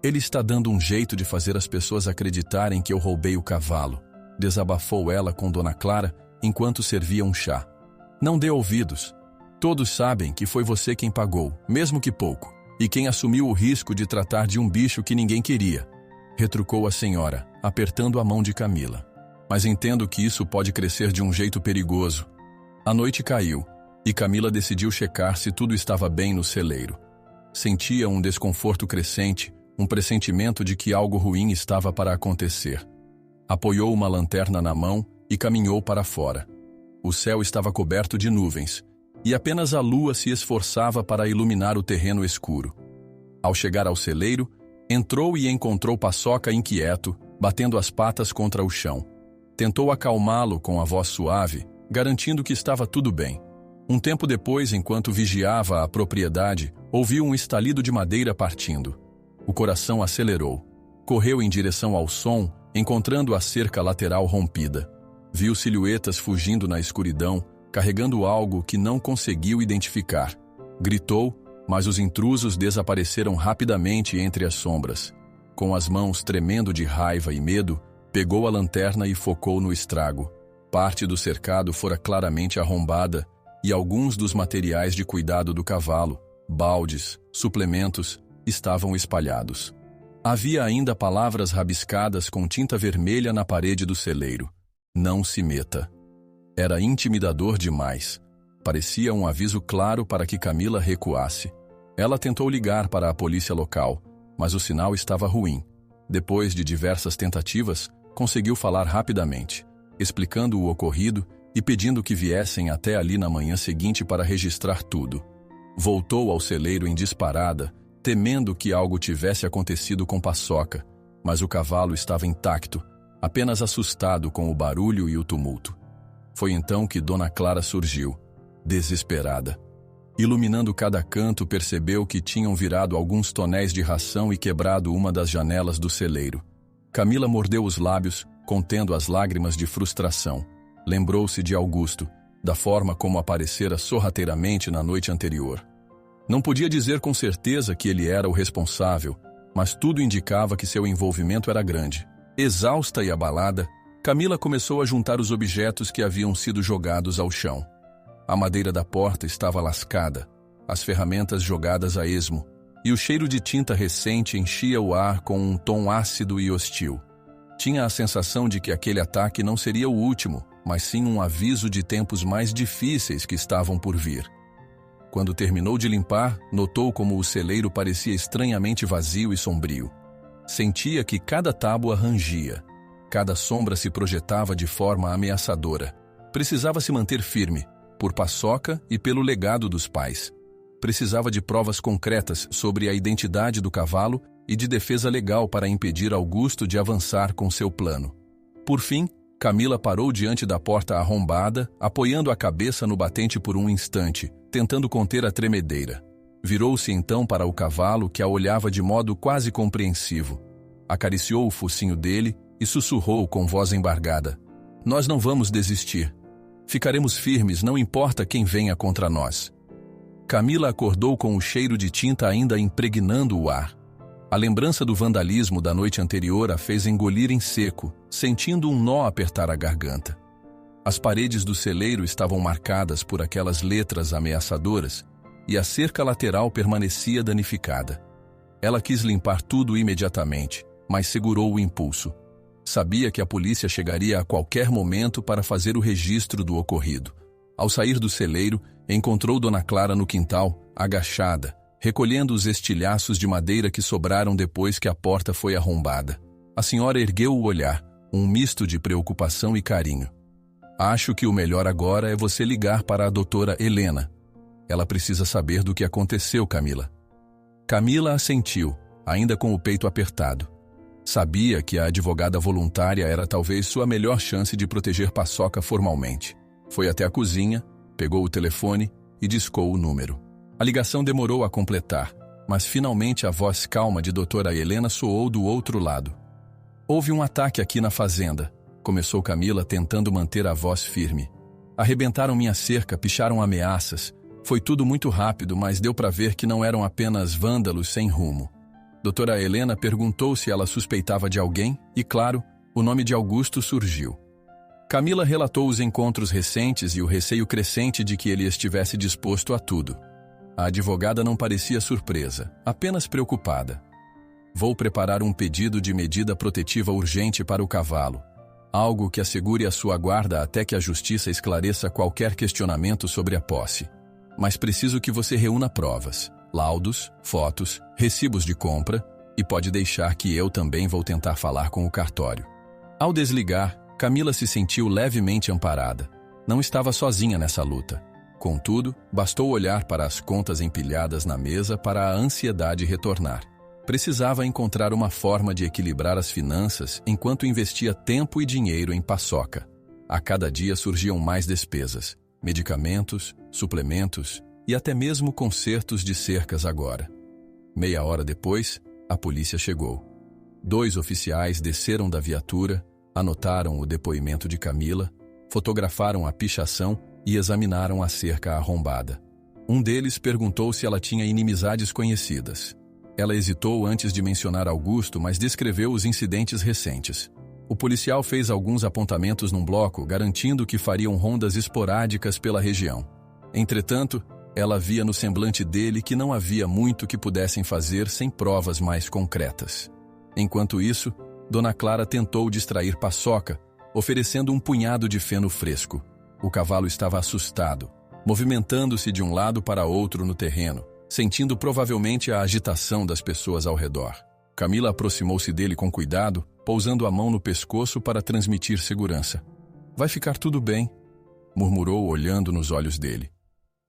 Ele está dando um jeito de fazer as pessoas acreditarem que eu roubei o cavalo, desabafou ela com Dona Clara enquanto servia um chá. Não dê ouvidos. Todos sabem que foi você quem pagou, mesmo que pouco, e quem assumiu o risco de tratar de um bicho que ninguém queria, retrucou a senhora, apertando a mão de Camila. Mas entendo que isso pode crescer de um jeito perigoso. A noite caiu, e Camila decidiu checar se tudo estava bem no celeiro. Sentia um desconforto crescente, um pressentimento de que algo ruim estava para acontecer. Apoiou uma lanterna na mão e caminhou para fora. O céu estava coberto de nuvens, e apenas a lua se esforçava para iluminar o terreno escuro. Ao chegar ao celeiro, entrou e encontrou Paçoca inquieto, batendo as patas contra o chão. Tentou acalmá-lo com a voz suave, garantindo que estava tudo bem. Um tempo depois, enquanto vigiava a propriedade, ouviu um estalido de madeira partindo. O coração acelerou. Correu em direção ao som, encontrando a cerca lateral rompida. Viu silhuetas fugindo na escuridão, carregando algo que não conseguiu identificar. Gritou, mas os intrusos desapareceram rapidamente entre as sombras. Com as mãos tremendo de raiva e medo, pegou a lanterna e focou no estrago. Parte do cercado fora claramente arrombada e alguns dos materiais de cuidado do cavalo, baldes, suplementos, estavam espalhados. Havia ainda palavras rabiscadas com tinta vermelha na parede do celeiro. Não se meta. Era intimidador demais. Parecia um aviso claro para que Camila recuasse. Ela tentou ligar para a polícia local, mas o sinal estava ruim. Depois de diversas tentativas, conseguiu falar rapidamente, explicando o ocorrido e pedindo que viessem até ali na manhã seguinte para registrar tudo. Voltou ao celeiro em disparada, temendo que algo tivesse acontecido com Paçoca, mas o cavalo estava intacto, apenas assustado com o barulho e o tumulto. Foi então que Dona Clara surgiu, desesperada. Iluminando cada canto, percebeu que tinham virado alguns tonéis de ração e quebrado uma das janelas do celeiro. Camila mordeu os lábios, contendo as lágrimas de frustração. Lembrou-se de Augusto, da forma como aparecera sorrateiramente na noite anterior. Não podia dizer com certeza que ele era o responsável, mas tudo indicava que seu envolvimento era grande. Exausta e abalada, Camila começou a juntar os objetos que haviam sido jogados ao chão. A madeira da porta estava lascada, as ferramentas jogadas a esmo, e o cheiro de tinta recente enchia o ar com um tom ácido e hostil. Tinha a sensação de que aquele ataque não seria o último, mas sim um aviso de tempos mais difíceis que estavam por vir. Quando terminou de limpar, notou como o celeiro parecia estranhamente vazio e sombrio. Sentia que cada tábua rangia, cada sombra se projetava de forma ameaçadora. Precisava se manter firme, por Paçoca e pelo legado dos pais. Precisava de provas concretas sobre a identidade do cavalo e de defesa legal para impedir Augusto de avançar com seu plano. Por fim, Camila parou diante da porta arrombada, apoiando a cabeça no batente por um instante, tentando conter a tremedeira. Virou-se então para o cavalo, que a olhava de modo quase compreensivo. Acariciou o focinho dele e sussurrou com voz embargada: "Nós não vamos desistir. Ficaremos firmes, não importa quem venha contra nós." Camila acordou com o cheiro de tinta ainda impregnando o ar. A lembrança do vandalismo da noite anterior a fez engolir em seco, sentindo um nó apertar a garganta. As paredes do celeiro estavam marcadas por aquelas letras ameaçadoras e a cerca lateral permanecia danificada. Ela quis limpar tudo imediatamente, mas segurou o impulso. Sabia que a polícia chegaria a qualquer momento para fazer o registro do ocorrido. Ao sair do celeiro, encontrou Dona Clara no quintal, agachada, recolhendo os estilhaços de madeira que sobraram depois que a porta foi arrombada. A senhora ergueu o olhar, um misto de preocupação e carinho. Acho que o melhor agora é você ligar para a doutora Helena. Ela precisa saber do que aconteceu, Camila. Camila assentiu, ainda com o peito apertado. Sabia que a advogada voluntária era talvez sua melhor chance de proteger Paçoca formalmente. Foi até a cozinha, pegou o telefone e discou o número. A ligação demorou a completar, mas finalmente a voz calma de doutora Helena soou do outro lado. Houve um ataque aqui na fazenda, começou Camila tentando manter a voz firme. Arrebentaram minha cerca, picharam ameaças. Foi tudo muito rápido, mas deu para ver que não eram apenas vândalos sem rumo. Doutora Helena perguntou se ela suspeitava de alguém e, claro, o nome de Augusto surgiu. Camila relatou os encontros recentes e o receio crescente de que ele estivesse disposto a tudo. A advogada não parecia surpresa, apenas preocupada. Vou preparar um pedido de medida protetiva urgente para o cavalo. Algo que assegure a sua guarda até que a justiça esclareça qualquer questionamento sobre a posse. Mas preciso que você reúna provas, laudos, fotos, recibos de compra e pode deixar que eu também vou tentar falar com o cartório. Ao desligar, Camila se sentiu levemente amparada. Não estava sozinha nessa luta. Contudo, bastou olhar para as contas empilhadas na mesa para a ansiedade retornar. Precisava encontrar uma forma de equilibrar as finanças enquanto investia tempo e dinheiro em Paçoca. A cada dia surgiam mais despesas, medicamentos, suplementos e até mesmo consertos de cercas agora. Meia hora depois, a polícia chegou. 2 oficiais desceram da viatura, anotaram o depoimento de Camila, fotografaram a pichação e examinaram a cerca arrombada. Um deles perguntou se ela tinha inimizades conhecidas. Ela hesitou antes de mencionar Augusto, mas descreveu os incidentes recentes. O policial fez alguns apontamentos num bloco, garantindo que fariam rondas esporádicas pela região. Entretanto, ela via no semblante dele que não havia muito que pudessem fazer sem provas mais concretas. Enquanto isso, Dona Clara tentou distrair Paçoca, oferecendo um punhado de feno fresco. O cavalo estava assustado, movimentando-se de um lado para outro no terreno, sentindo provavelmente a agitação das pessoas ao redor. Camila aproximou-se dele com cuidado, pousando a mão no pescoço para transmitir segurança. "Vai ficar tudo bem", murmurou olhando nos olhos dele.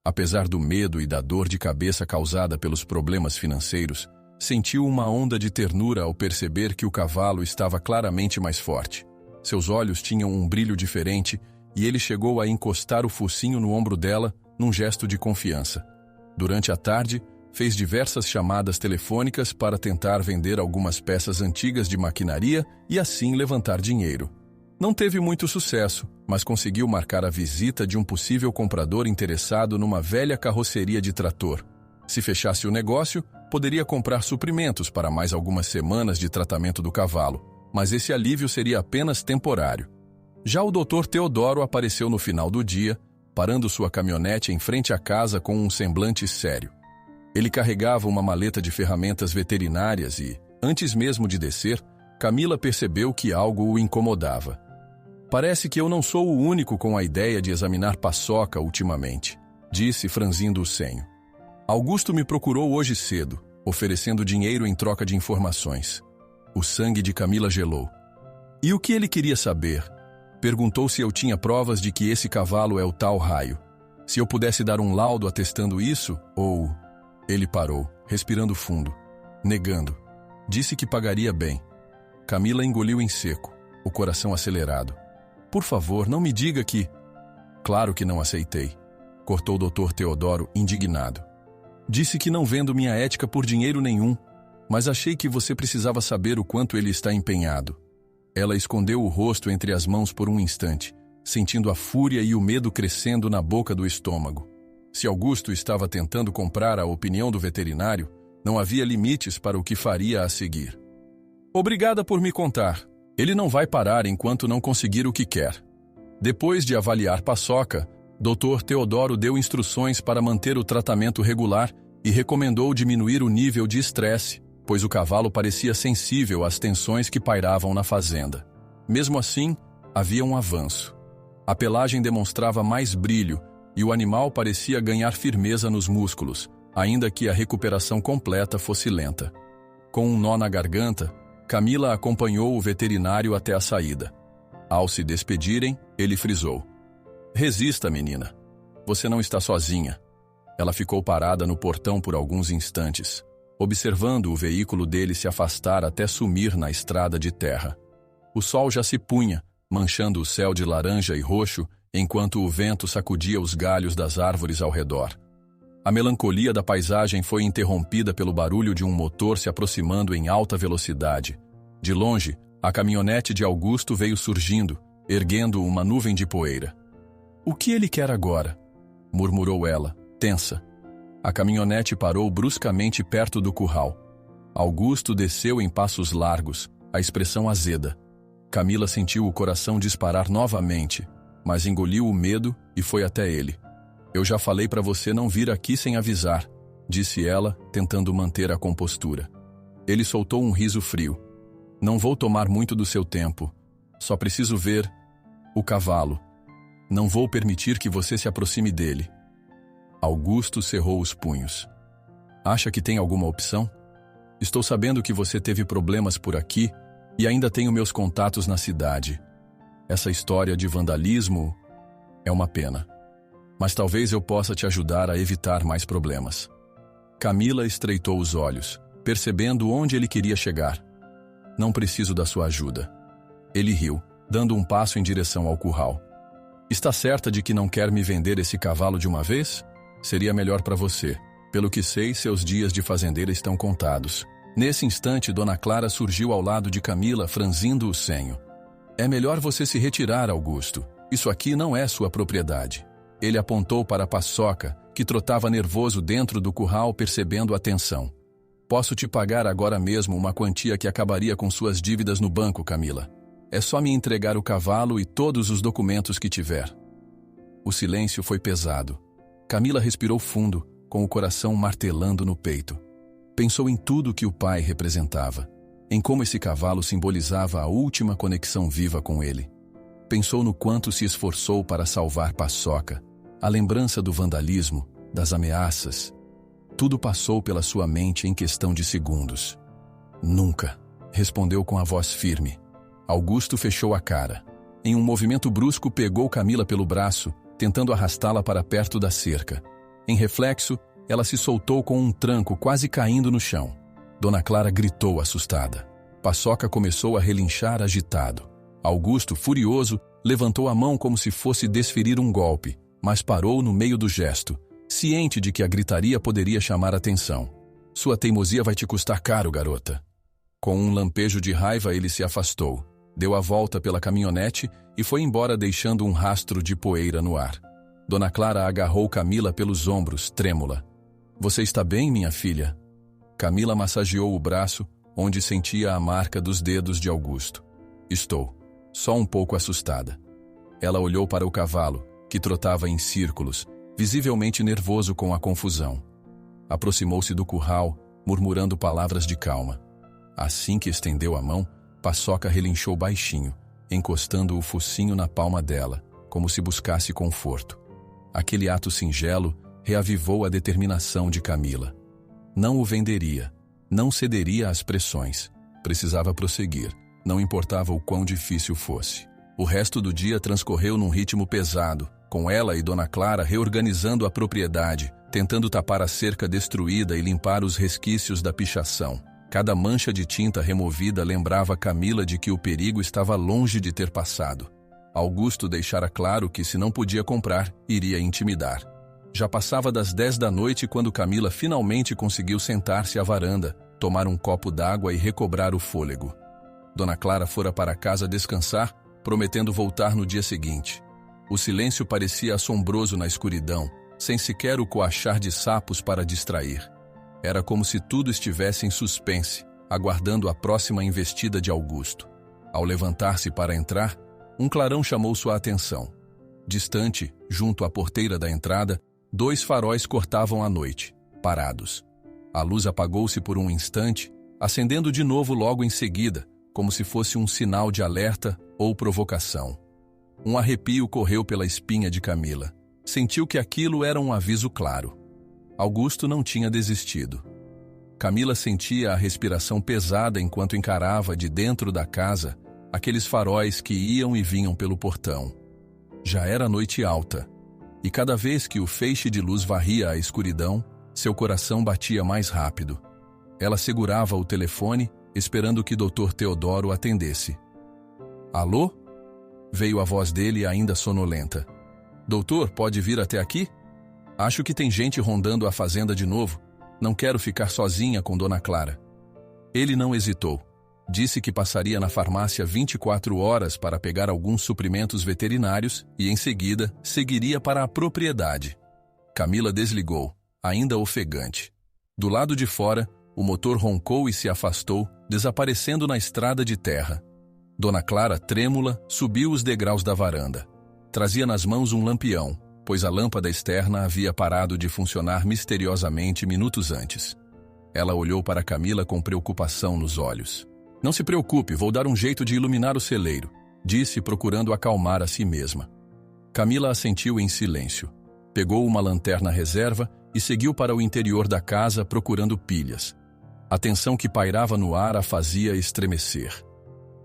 Apesar do medo e da dor de cabeça causada pelos problemas financeiros, sentiu uma onda de ternura ao perceber que o cavalo estava claramente mais forte. Seus olhos tinham um brilho diferente e ele chegou a encostar o focinho no ombro dela num gesto de confiança. Durante a tarde, fez diversas chamadas telefônicas para tentar vender algumas peças antigas de maquinaria e assim levantar dinheiro. Não teve muito sucesso, mas conseguiu marcar a visita de um possível comprador interessado numa velha carroceria de trator. Se fechasse o negócio, poderia comprar suprimentos para mais algumas semanas de tratamento do cavalo, mas esse alívio seria apenas temporário. Já o Dr. Teodoro apareceu no final do dia, parando sua caminhonete em frente à casa com um semblante sério. Ele carregava uma maleta de ferramentas veterinárias e, antes mesmo de descer, Camila percebeu que algo o incomodava. "Parece que eu não sou o único com a ideia de examinar Paçoca ultimamente", disse, franzindo o senho. "Augusto me procurou hoje cedo, oferecendo dinheiro em troca de informações." O sangue de Camila gelou. "E o que ele queria saber?" Perguntou se eu tinha provas de que esse cavalo é o tal Raio. Se eu pudesse dar um laudo atestando isso, ou... Ele parou, respirando fundo, negando. Disse que pagaria bem. Camila engoliu em seco, o coração acelerado. "Por favor, não me diga que..." "Claro que não aceitei", cortou o Dr. Teodoro, indignado. "Disse que não vendo minha ética por dinheiro nenhum, mas achei que você precisava saber o quanto ele está empenhado." Ela escondeu o rosto entre as mãos por um instante, sentindo a fúria e o medo crescendo na boca do estômago. Se Augusto estava tentando comprar a opinião do veterinário, não havia limites para o que faria a seguir. "Obrigada por me contar. Ele não vai parar enquanto não conseguir o que quer." Depois de avaliar Paçoca, Dr. Teodoro deu instruções para manter o tratamento regular e recomendou diminuir o nível de estresse, pois o cavalo parecia sensível às tensões que pairavam na fazenda. Mesmo assim, havia um avanço. A pelagem demonstrava mais brilho e o animal parecia ganhar firmeza nos músculos, ainda que a recuperação completa fosse lenta. Com um nó na garganta, Camila acompanhou o veterinário até a saída. Ao se despedirem, ele frisou: "Resista, menina. Você não está sozinha." Ela ficou parada no portão por alguns instantes, observando o veículo dele se afastar até sumir na estrada de terra. O sol já se punha, manchando o céu de laranja e roxo, enquanto o vento sacudia os galhos das árvores ao redor. A melancolia da paisagem foi interrompida pelo barulho de um motor se aproximando em alta velocidade. De longe, a caminhonete de Augusto veio surgindo, erguendo uma nuvem de poeira. "O que ele quer agora?" murmurou ela, tensa. A caminhonete parou bruscamente perto do curral. Augusto desceu em passos largos, a expressão azeda. Camila sentiu o coração disparar novamente, mas engoliu o medo e foi até ele. "Eu já falei para você não vir aqui sem avisar", disse ela, tentando manter a compostura. Ele soltou um riso frio. "Não vou tomar muito do seu tempo. Só preciso ver o cavalo. Não vou permitir que você se aproxime dele." Augusto cerrou os punhos. "Acha que tem alguma opção? Estou sabendo que você teve problemas por aqui e ainda tenho meus contatos na cidade. Essa história de vandalismo é uma pena. Mas talvez eu possa te ajudar a evitar mais problemas." Camila estreitou os olhos, percebendo onde ele queria chegar. "Não preciso da sua ajuda." Ele riu, dando um passo em direção ao curral. "Está certa de que não quer me vender esse cavalo de uma vez? Seria melhor para você. Pelo que sei, seus dias de fazendeira estão contados." Nesse instante, Dona Clara surgiu ao lado de Camila, franzindo o senho. "É melhor você se retirar, Augusto. Isso aqui não é sua propriedade." Ele apontou para a Paçoca, que trotava nervoso dentro do curral, percebendo a tensão. "Posso te pagar agora mesmo uma quantia que acabaria com suas dívidas no banco, Camila. É só me entregar o cavalo e todos os documentos que tiver." O silêncio foi pesado. Camila respirou fundo, com o coração martelando no peito. Pensou em tudo que o pai representava, em como esse cavalo simbolizava a última conexão viva com ele. Pensou no quanto se esforçou para salvar Paçoca, a lembrança do vandalismo, das ameaças. Tudo passou pela sua mente em questão de segundos. "Nunca", respondeu com a voz firme. Augusto fechou a cara. Em um movimento brusco, pegou Camila pelo braço, tentando arrastá-la para perto da cerca. Em reflexo, ela se soltou com um tranco, quase caindo no chão. Dona Clara gritou assustada. Paçoca começou a relinchar agitado. Augusto, furioso, levantou a mão como se fosse desferir um golpe, mas parou no meio do gesto, ciente de que a gritaria poderia chamar atenção. "Sua teimosia vai te custar caro, garota." Com um lampejo de raiva, ele se afastou, deu a volta pela caminhonete e foi embora, deixando um rastro de poeira no ar. Dona Clara agarrou Camila pelos ombros, trêmula. "Você está bem, minha filha?" Camila massageou o braço, onde sentia a marca dos dedos de Augusto. "Estou, só um pouco assustada." Ela olhou para o cavalo, que trotava em círculos, visivelmente nervoso com a confusão. Aproximou-se do curral, murmurando palavras de calma. Assim que estendeu a mão, Paçoca relinchou baixinho, encostando o focinho na palma dela, como se buscasse conforto. Aquele ato singelo reavivou a determinação de Camila. Não o venderia, não cederia às pressões. Precisava prosseguir, não importava o quão difícil fosse. O resto do dia transcorreu num ritmo pesado, com ela e Dona Clara reorganizando a propriedade, tentando tapar a cerca destruída e limpar os resquícios da pichação. Cada mancha de tinta removida lembrava Camila de que o perigo estava longe de ter passado. Augusto deixara claro que, se não podia comprar, iria intimidar. Já passava das 10 da noite quando Camila finalmente conseguiu sentar-se à varanda, tomar um copo d'água e recobrar o fôlego. Dona Clara fora para casa descansar, prometendo voltar no dia seguinte. O silêncio parecia assombroso na escuridão, sem sequer o coachar de sapos para distrair. Era como se tudo estivesse em suspense, aguardando a próxima investida de Augusto. Ao levantar-se para entrar, um clarão chamou sua atenção. Distante, junto à porteira da entrada, 2 faróis cortavam a noite, parados. A luz apagou-se por um instante, acendendo de novo logo em seguida, como se fosse um sinal de alerta ou provocação. Um arrepio correu pela espinha de Camila. Sentiu que aquilo era um aviso claro. Augusto não tinha desistido. Camila sentia a respiração pesada enquanto encarava de dentro da casa aqueles faróis que iam e vinham pelo portão. Já era noite alta, e cada vez que o feixe de luz varria a escuridão, seu coração batia mais rápido. Ela segurava o telefone, esperando que Dr. Teodoro atendesse. Alô? Veio a voz dele ainda sonolenta. Doutor, pode vir até aqui? Acho que tem gente rondando a fazenda de novo. Não quero ficar sozinha com Dona Clara. Ele não hesitou. Disse que passaria na farmácia 24 horas para pegar alguns suprimentos veterinários e, em seguida, seguiria para a propriedade. Camila desligou, ainda ofegante. Do lado de fora, o motor roncou e se afastou, desaparecendo na estrada de terra. Dona Clara, trêmula, subiu os degraus da varanda. Trazia nas mãos um lampião, pois a lâmpada externa havia parado de funcionar misteriosamente minutos antes. Ela olhou para Camila com preocupação nos olhos. Não se preocupe, vou dar um jeito de iluminar o celeiro, disse, procurando acalmar a si mesma. Camila assentiu em silêncio. Pegou uma lanterna reserva e seguiu para o interior da casa procurando pilhas. A tensão que pairava no ar a fazia estremecer.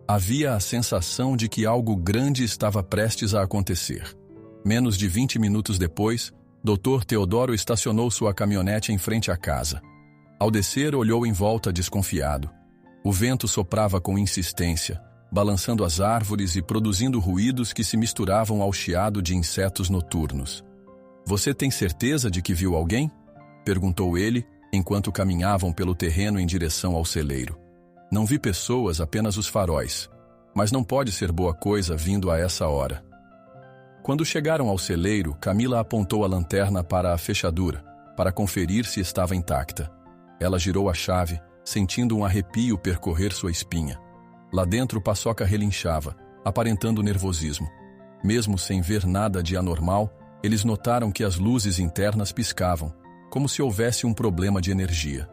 Havia a sensação de que algo grande estava prestes a acontecer. Menos de 20 minutos depois, Dr. Teodoro estacionou sua caminhonete em frente à casa. Ao descer, olhou em volta desconfiado. O vento soprava com insistência, balançando as árvores e produzindo ruídos que se misturavam ao chiado de insetos noturnos. Você tem certeza de que viu alguém? Perguntou ele, enquanto caminhavam pelo terreno em direção ao celeiro. Não vi pessoas, apenas os faróis. Mas não pode ser boa coisa vindo a essa hora. Quando chegaram ao celeiro, Camila apontou a lanterna para a fechadura, para conferir se estava intacta. Ela girou a chave, sentindo um arrepio percorrer sua espinha. Lá dentro, Paçoca relinchava, aparentando nervosismo. Mesmo sem ver nada de anormal, eles notaram que as luzes internas piscavam, como se houvesse um problema de energia.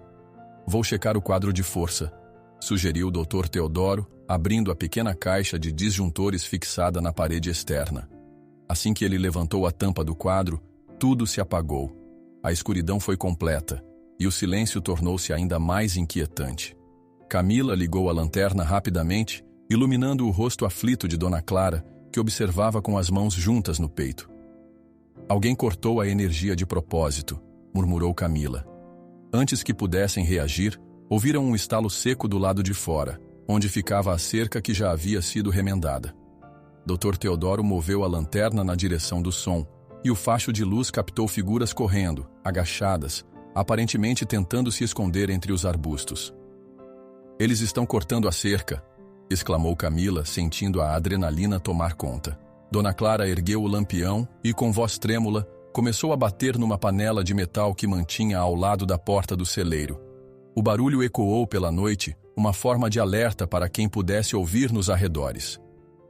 Vou checar o quadro de força, sugeriu o Dr. Teodoro, abrindo a pequena caixa de disjuntores fixada na parede externa. Assim que ele levantou a tampa do quadro, tudo se apagou. A escuridão foi completa, e o silêncio tornou-se ainda mais inquietante. Camila ligou a lanterna rapidamente, iluminando o rosto aflito de Dona Clara, que observava com as mãos juntas no peito. Alguém cortou a energia de propósito, murmurou Camila. Antes que pudessem reagir, ouviram um estalo seco do lado de fora, onde ficava a cerca que já havia sido remendada. Dr. Teodoro moveu a lanterna na direção do som, e o facho de luz captou figuras correndo, agachadas, aparentemente tentando se esconder entre os arbustos. Eles estão cortando a cerca, exclamou Camila, sentindo a adrenalina tomar conta. Dona Clara ergueu o lampião e, com voz trêmula, começou a bater numa panela de metal que mantinha ao lado da porta do celeiro. O barulho ecoou pela noite, uma forma de alerta para quem pudesse ouvir nos arredores.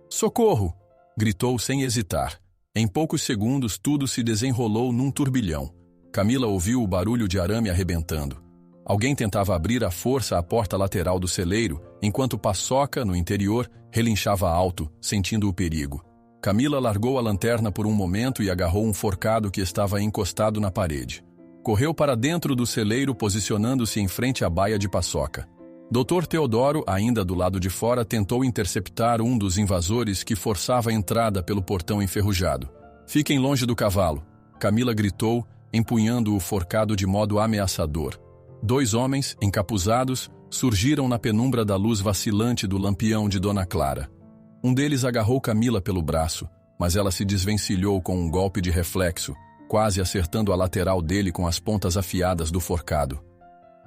«Socorro!» gritou sem hesitar. Em poucos segundos tudo se desenrolou num turbilhão. Camila ouviu o barulho de arame arrebentando. Alguém tentava abrir à força a porta lateral do celeiro, enquanto Paçoca, no interior, relinchava alto, sentindo o perigo. Camila largou a lanterna por um momento e agarrou um forcado que estava encostado na parede. Correu para dentro do celeiro, posicionando-se em frente à baia de Paçoca. Dr. Teodoro, ainda do lado de fora, tentou interceptar um dos invasores que forçava a entrada pelo portão enferrujado. «Fiquem longe do cavalo», Camila gritou, empunhando o forcado de modo ameaçador. 2 homens, encapuzados, surgiram na penumbra da luz vacilante do lampião de Dona Clara. Um deles agarrou Camila pelo braço, mas ela se desvencilhou com um golpe de reflexo, quase acertando a lateral dele com as pontas afiadas do forcado.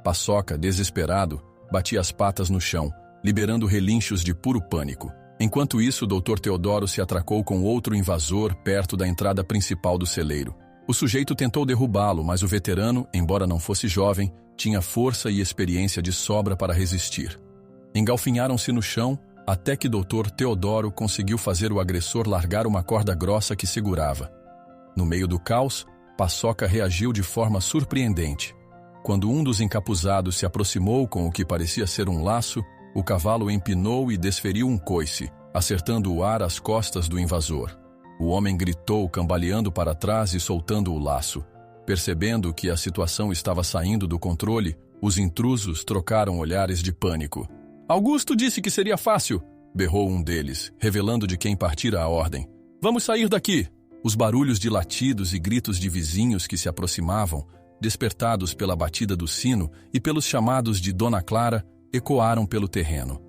Paçoca, desesperado, batia as patas no chão, liberando relinchos de puro pânico. Enquanto isso, o Dr. Teodoro se atracou com outro invasor perto da entrada principal do celeiro. O sujeito tentou derrubá-lo, mas o veterano, embora não fosse jovem, tinha força e experiência de sobra para resistir. Engalfinharam-se no chão, até que Dr. Teodoro conseguiu fazer o agressor largar uma corda grossa que segurava. No meio do caos, Paçoca reagiu de forma surpreendente. Quando um dos encapuzados se aproximou com o que parecia ser um laço, o cavalo empinou e desferiu um coice, acertando o ar às costas do invasor. O homem gritou, cambaleando para trás e soltando o laço. Percebendo que a situação estava saindo do controle, os intrusos trocaram olhares de pânico. "Augusto disse que seria fácil!" berrou um deles, revelando de quem partira a ordem. "Vamos sair daqui!" Os barulhos de latidos e gritos de vizinhos que se aproximavam, despertados pela batida do sino e pelos chamados de Dona Clara, ecoaram pelo terreno.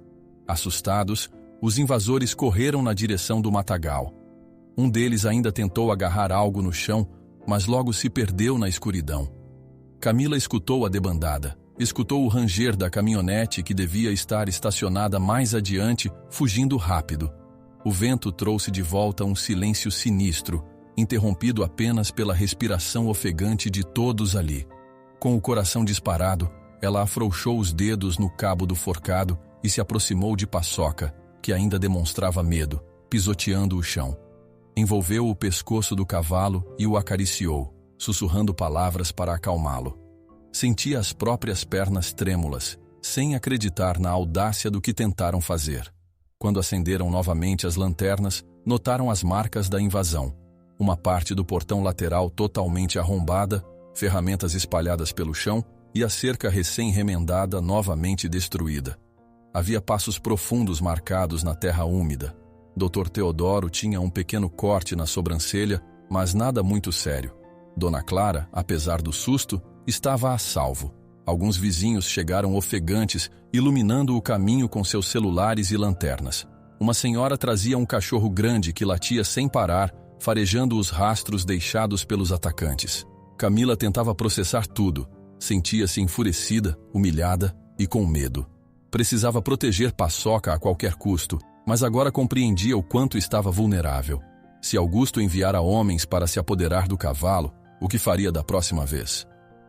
Assustados, os invasores correram na direção do matagal. Um deles ainda tentou agarrar algo no chão, mas logo se perdeu na escuridão. Camila escutou a debandada, escutou o ranger da caminhonete que devia estar estacionada mais adiante, fugindo rápido. O vento trouxe de volta um silêncio sinistro, interrompido apenas pela respiração ofegante de todos ali. Com o coração disparado, ela afrouxou os dedos no cabo do forcado e se aproximou de Paçoca, que ainda demonstrava medo, pisoteando o chão. Envolveu o pescoço do cavalo e o acariciou, sussurrando palavras para acalmá-lo. Sentia as próprias pernas trêmulas, sem acreditar na audácia do que tentaram fazer. Quando acenderam novamente as lanternas, notaram as marcas da invasão. Uma parte do portão lateral totalmente arrombada, ferramentas espalhadas pelo chão e a cerca recém-remendada novamente destruída. Havia passos profundos marcados na terra úmida. Dr. Teodoro tinha um pequeno corte na sobrancelha, mas nada muito sério. Dona Clara, apesar do susto, estava a salvo. Alguns vizinhos chegaram ofegantes, iluminando o caminho com seus celulares e lanternas. Uma senhora trazia um cachorro grande que latia sem parar, farejando os rastros deixados pelos atacantes. Camila tentava processar tudo. Sentia-se enfurecida, humilhada e com medo. Precisava proteger Paçoca a qualquer custo, mas agora compreendia o quanto estava vulnerável. Se Augusto enviara homens para se apoderar do cavalo, o que faria da próxima vez?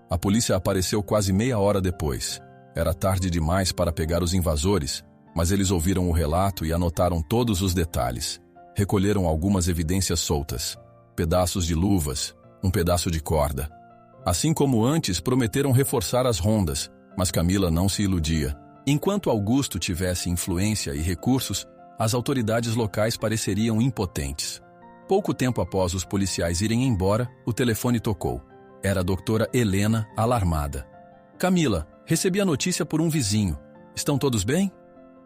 A polícia apareceu quase meia hora depois. Era tarde demais para pegar os invasores, mas eles ouviram o relato e anotaram todos os detalhes. Recolheram algumas evidências soltas. Pedaços de luvas, um pedaço de corda. Assim como antes, prometeram reforçar as rondas, mas Camila não se iludia. Enquanto Augusto tivesse influência e recursos, as autoridades locais pareceriam impotentes. Pouco tempo após os policiais irem embora, o telefone tocou. Era a doutora Helena, alarmada. "Camila, recebi a notícia por um vizinho. Estão todos bem?"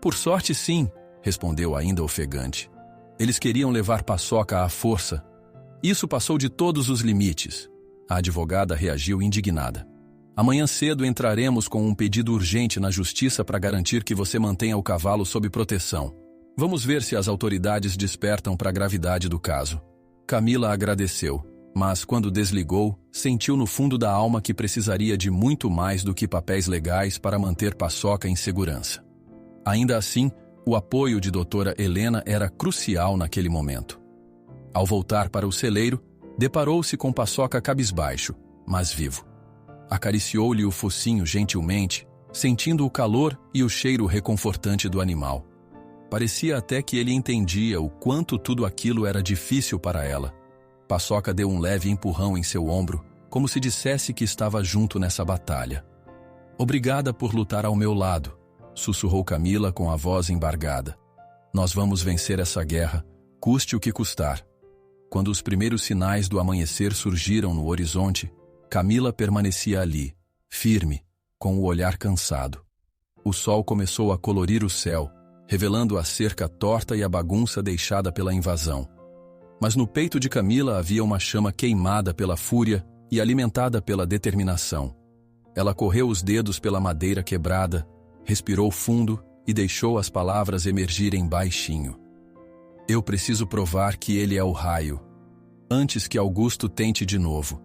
"Por sorte, sim", respondeu ainda ofegante. "Eles queriam levar Paçoca à força. Isso passou de todos os limites." A advogada reagiu indignada. "Amanhã cedo entraremos com um pedido urgente na justiça para garantir que você mantenha o cavalo sob proteção. Vamos ver se as autoridades despertam para a gravidade do caso." Camila agradeceu, mas quando desligou, sentiu no fundo da alma que precisaria de muito mais do que papéis legais para manter Paçoca em segurança. Ainda assim, o apoio de doutora Helena era crucial naquele momento. Ao voltar para o celeiro, deparou-se com Paçoca cabisbaixo, mas vivo. Acariciou-lhe o focinho gentilmente, sentindo o calor e o cheiro reconfortante do animal. Parecia até que ele entendia o quanto tudo aquilo era difícil para ela. Paçoca deu um leve empurrão em seu ombro, como se dissesse que estava junto nessa batalha. "Obrigada por lutar ao meu lado", sussurrou Camila com a voz embargada. "Nós vamos vencer essa guerra, custe o que custar." Quando os primeiros sinais do amanhecer surgiram no horizonte, Camila permanecia ali, firme, com o olhar cansado. O sol começou a colorir o céu, revelando a cerca torta e a bagunça deixada pela invasão. Mas no peito de Camila havia uma chama queimada pela fúria e alimentada pela determinação. Ela correu os dedos pela madeira quebrada, respirou fundo e deixou as palavras emergirem baixinho. "Eu preciso provar que ele é o raio, antes que Augusto tente de novo."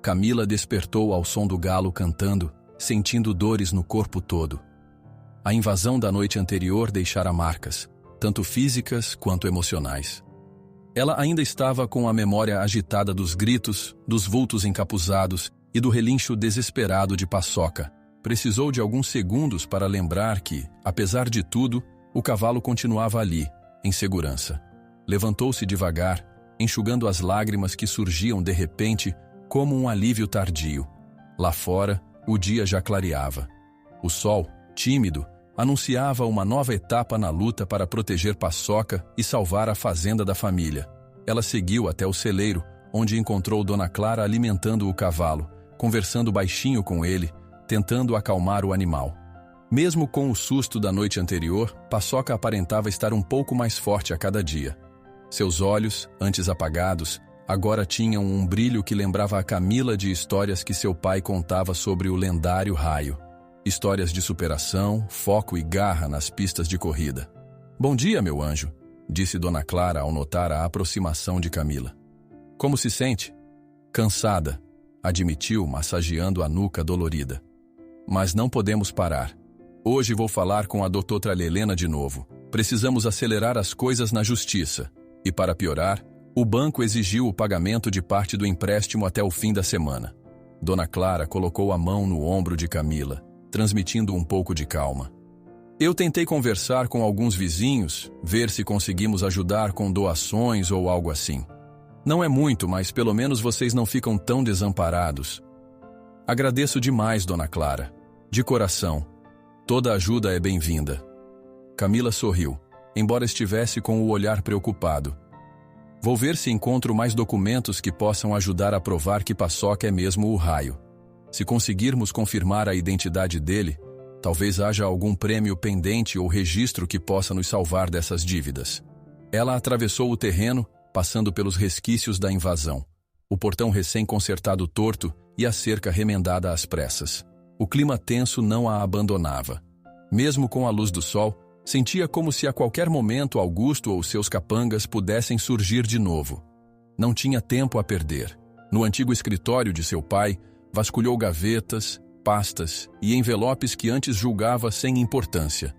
Camila despertou ao som do galo cantando, sentindo dores no corpo todo. A invasão da noite anterior deixara marcas, tanto físicas quanto emocionais. Ela ainda estava com a memória agitada dos gritos, dos vultos encapuzados e do relincho desesperado de Paçoca. Precisou de alguns segundos para lembrar que, apesar de tudo, o cavalo continuava ali, em segurança. Levantou-se devagar, enxugando as lágrimas que surgiam de repente como um alívio tardio. Lá fora, O dia já clareava. O sol, tímido, anunciava uma nova etapa na luta para proteger Paçoca e salvar a fazenda da família. Ela seguiu até o celeiro, onde encontrou Dona Clara alimentando o cavalo, conversando baixinho com ele, tentando acalmar o animal. Mesmo com o susto da noite anterior, Paçoca aparentava estar um pouco mais forte a cada dia. Seus olhos, antes apagados, agora tinham um brilho que lembrava a Camila de histórias que seu pai contava sobre o lendário raio. Histórias de superação, foco e garra nas pistas de corrida. "Bom dia, meu anjo", disse Dona Clara ao notar a aproximação de Camila. "Como se sente?" "Cansada", admitiu, massageando a nuca dolorida. "Mas não podemos parar. Hoje vou falar com a doutora Helena de novo. Precisamos acelerar as coisas na justiça. E para piorar, o banco exigiu o pagamento de parte do empréstimo até o fim da semana." Dona Clara colocou a mão no ombro de Camila, transmitindo um pouco de calma. "Eu tentei conversar com alguns vizinhos, ver se conseguimos ajudar com doações ou algo assim. Não é muito, mas pelo menos vocês não ficam tão desamparados." "Agradeço demais, Dona Clara. De coração. Toda ajuda é bem-vinda." Camila sorriu, embora estivesse com o olhar preocupado. "Vou ver se encontro mais documentos que possam ajudar a provar que Paçoca é mesmo o raio. Se conseguirmos confirmar a identidade dele, talvez haja algum prêmio pendente ou registro que possa nos salvar dessas dívidas." Ela atravessou o terreno, passando pelos resquícios da invasão. O portão recém-consertado torto e a cerca remendada às pressas. O clima tenso não a abandonava. Mesmo com a luz do sol, sentia como se a qualquer momento Augusto ou seus capangas pudessem surgir de novo. Não tinha tempo a perder. No antigo escritório de seu pai, vasculhou gavetas, pastas e envelopes que antes julgava sem importância.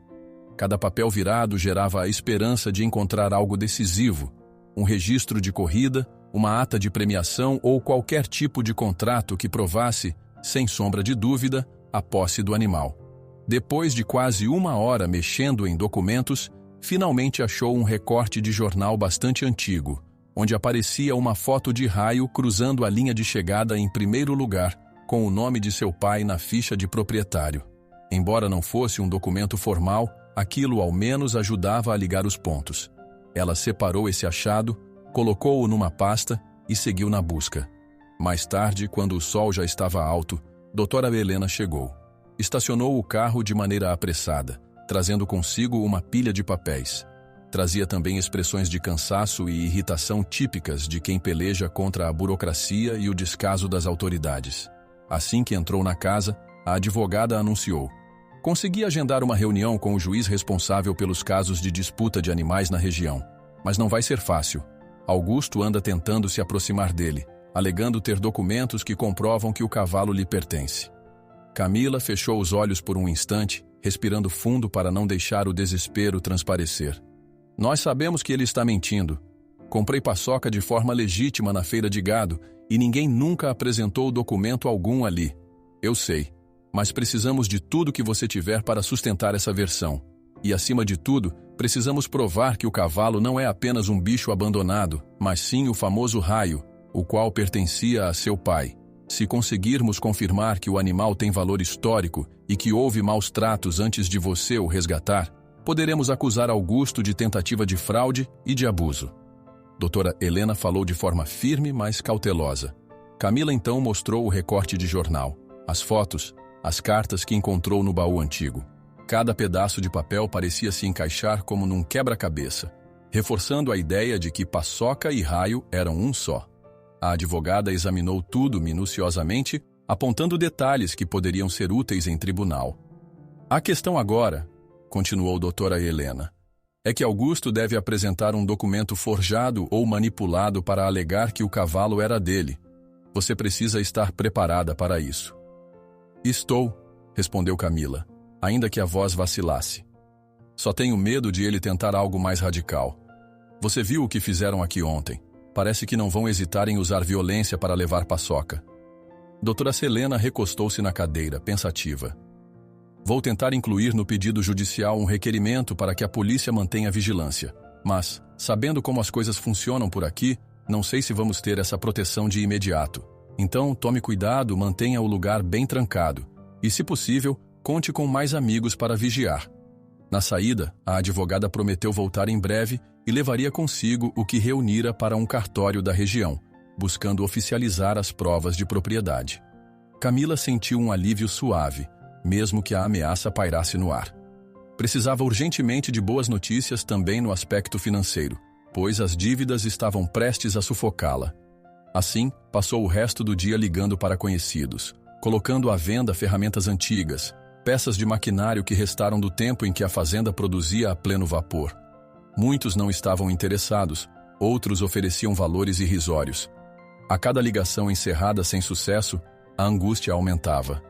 Cada papel virado gerava a esperança de encontrar algo decisivo, um registro de corrida, uma ata de premiação ou qualquer tipo de contrato que provasse, sem sombra de dúvida, a posse do animal. Depois de quase 1 hora mexendo em documentos, finalmente achou um recorte de jornal bastante antigo, onde aparecia uma foto de raio cruzando a linha de chegada em primeiro lugar, com o nome de seu pai na ficha de proprietário. Embora não fosse um documento formal, aquilo ao menos ajudava a ligar os pontos. Ela separou esse achado, colocou-o numa pasta e seguiu na busca. Mais tarde, quando o sol já estava alto, doutora Helena chegou. Estacionou o carro de maneira apressada, trazendo consigo uma pilha de papéis. Trazia também expressões de cansaço e irritação típicas de quem peleja contra a burocracia e o descaso das autoridades. Assim que entrou na casa, a advogada anunciou: "Consegui agendar uma reunião com o juiz responsável pelos casos de disputa de animais na região. Mas não vai ser fácil. Augusto anda tentando se aproximar dele, alegando ter documentos que comprovam que o cavalo lhe pertence." Camila fechou os olhos por um instante, respirando fundo para não deixar o desespero transparecer. "Nós sabemos que ele está mentindo. Comprei Paçoca de forma legítima na feira de gado e ninguém nunca apresentou documento algum ali. Eu sei, mas precisamos de tudo que você tiver para sustentar essa versão. E, acima de tudo, precisamos provar que o cavalo não é apenas um bicho abandonado, mas sim o famoso raio, o qual pertencia a seu pai. Se conseguirmos confirmar que o animal tem valor histórico e que houve maus tratos antes de você o resgatar, poderemos acusar Augusto de tentativa de fraude e de abuso." Doutora Helena falou de forma firme, mas cautelosa. Camila então mostrou o recorte de jornal, as fotos, as cartas que encontrou no baú antigo. Cada pedaço de papel parecia se encaixar como num quebra-cabeça, reforçando a ideia de que Paçoca e raio eram um só. A advogada examinou tudo minuciosamente, apontando detalhes que poderiam ser úteis em tribunal. "A questão agora", continuou doutora Helena, "é que Augusto deve apresentar um documento forjado ou manipulado para alegar que o cavalo era dele. Você precisa estar preparada para isso." "Estou", respondeu Camila, ainda que a voz vacilasse. "Só tenho medo de ele tentar algo mais radical. Você viu o que fizeram aqui ontem. Parece que não vão hesitar em usar violência para levar Paçoca." Doutora Helena recostou-se na cadeira, pensativa. "Vou tentar incluir no pedido judicial um requerimento para que a polícia mantenha vigilância. Mas, sabendo como as coisas funcionam por aqui, não sei se vamos ter essa proteção de imediato. Então, tome cuidado, mantenha o lugar bem trancado. E, se possível, conte com mais amigos para vigiar. Na saída, a advogada prometeu voltar em breve e levaria consigo o que reunira para um cartório da região, buscando oficializar as provas de propriedade. Camila sentiu um alívio suave, mesmo que a ameaça pairasse no ar. Precisava urgentemente de boas notícias também no aspecto financeiro, pois as dívidas estavam prestes a sufocá-la. Assim, passou o resto do dia ligando para conhecidos, colocando à venda ferramentas antigas, peças de maquinário que restaram do tempo em que a fazenda produzia a pleno vapor. Muitos não estavam interessados, outros ofereciam valores irrisórios. A cada ligação encerrada sem sucesso, a angústia aumentava.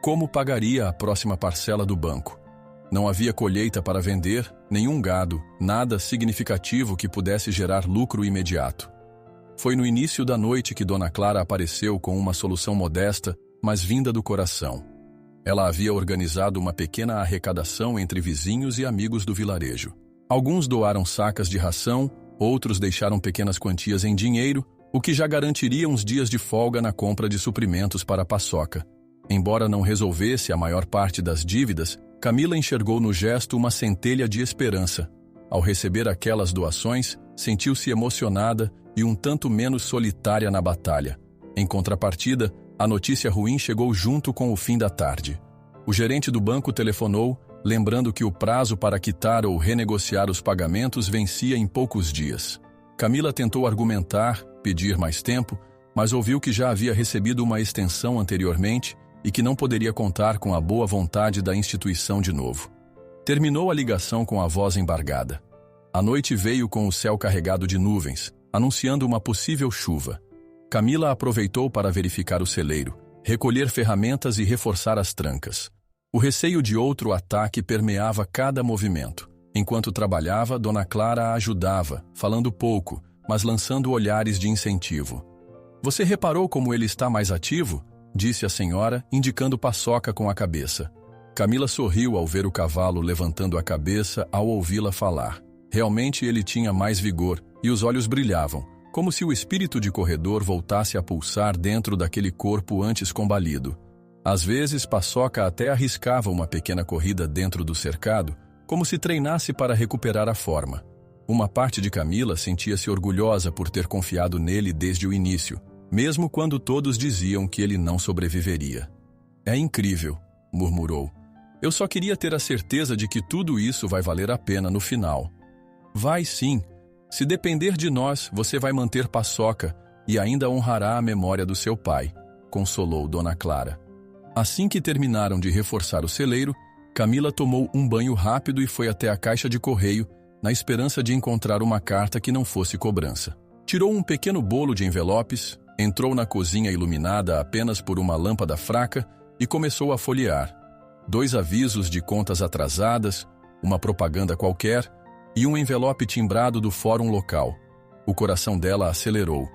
Como pagaria a próxima parcela do banco? Não havia colheita para vender, nenhum gado, nada significativo que pudesse gerar lucro imediato. Foi no início da noite que Dona Clara apareceu com uma solução modesta, mas vinda do coração. Ela havia organizado uma pequena arrecadação entre vizinhos e amigos do vilarejo. Alguns doaram sacas de ração, outros deixaram pequenas quantias em dinheiro, o que já garantiria uns dias de folga na compra de suprimentos para a paçoca. Embora não resolvesse a maior parte das dívidas, Camila enxergou no gesto uma centelha de esperança. Ao receber aquelas doações, sentiu-se emocionada e um tanto menos solitária na batalha. Em contrapartida, a notícia ruim chegou junto com o fim da tarde. O gerente do banco telefonou, lembrando que o prazo para quitar ou renegociar os pagamentos vencia em poucos dias. Camila tentou argumentar, pedir mais tempo, mas ouviu que já havia recebido uma extensão anteriormente e que não poderia contar com a boa vontade da instituição de novo. Terminou a ligação com a voz embargada. A noite veio com o céu carregado de nuvens, anunciando uma possível chuva. Camila aproveitou para verificar o celeiro, recolher ferramentas e reforçar as trancas. O receio de outro ataque permeava cada movimento. Enquanto trabalhava, Dona Clara a ajudava, falando pouco, mas lançando olhares de incentivo. "Você reparou como ele está mais ativo?" disse a senhora, indicando Paçoca com a cabeça. Camila sorriu ao ver o cavalo levantando a cabeça ao ouvi-la falar. Realmente ele tinha mais vigor e os olhos brilhavam, como se o espírito de corredor voltasse a pulsar dentro daquele corpo antes combalido. Às vezes, Paçoca até arriscava uma pequena corrida dentro do cercado, como se treinasse para recuperar a forma. Uma parte de Camila sentia-se orgulhosa por ter confiado nele desde o início, mesmo quando todos diziam que ele não sobreviveria. "É incrível", murmurou. "Eu só queria ter a certeza de que tudo isso vai valer a pena no final." "Vai sim. Se depender de nós, você vai manter Paçoca e ainda honrará a memória do seu pai", consolou Dona Clara. Assim que terminaram de reforçar o celeiro, Camila tomou um banho rápido e foi até a caixa de correio, na esperança de encontrar uma carta que não fosse cobrança. Tirou um pequeno bolo de envelopes, entrou na cozinha iluminada apenas por uma lâmpada fraca e começou a folhear. 2 avisos de contas atrasadas, uma propaganda qualquer e um envelope timbrado do fórum local. O coração dela acelerou.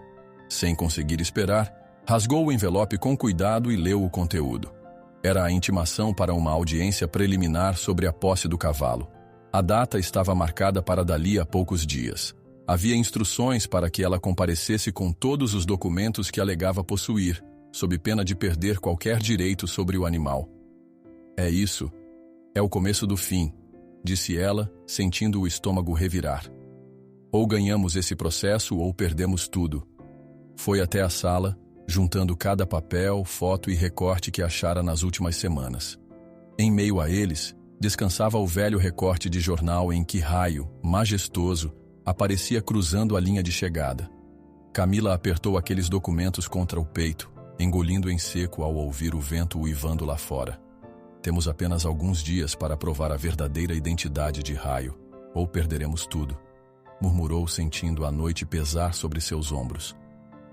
Sem conseguir esperar, rasgou o envelope com cuidado e leu o conteúdo. Era a intimação para uma audiência preliminar sobre a posse do cavalo. A data estava marcada para dali a poucos dias. Havia instruções para que ela comparecesse com todos os documentos que alegava possuir, sob pena de perder qualquer direito sobre o animal. "É isso. É o começo do fim", disse ela, sentindo o estômago revirar. "Ou ganhamos esse processo ou perdemos tudo." Foi até a sala, juntando cada papel, foto e recorte que achara nas últimas semanas. Em meio a eles, descansava o velho recorte de jornal em que Raio, majestoso, aparecia cruzando a linha de chegada. Camila apertou aqueles documentos contra o peito, engolindo em seco ao ouvir o vento uivando lá fora. "Temos apenas alguns dias para provar a verdadeira identidade de Raio, ou perderemos tudo", murmurou, sentindo a noite pesar sobre seus ombros.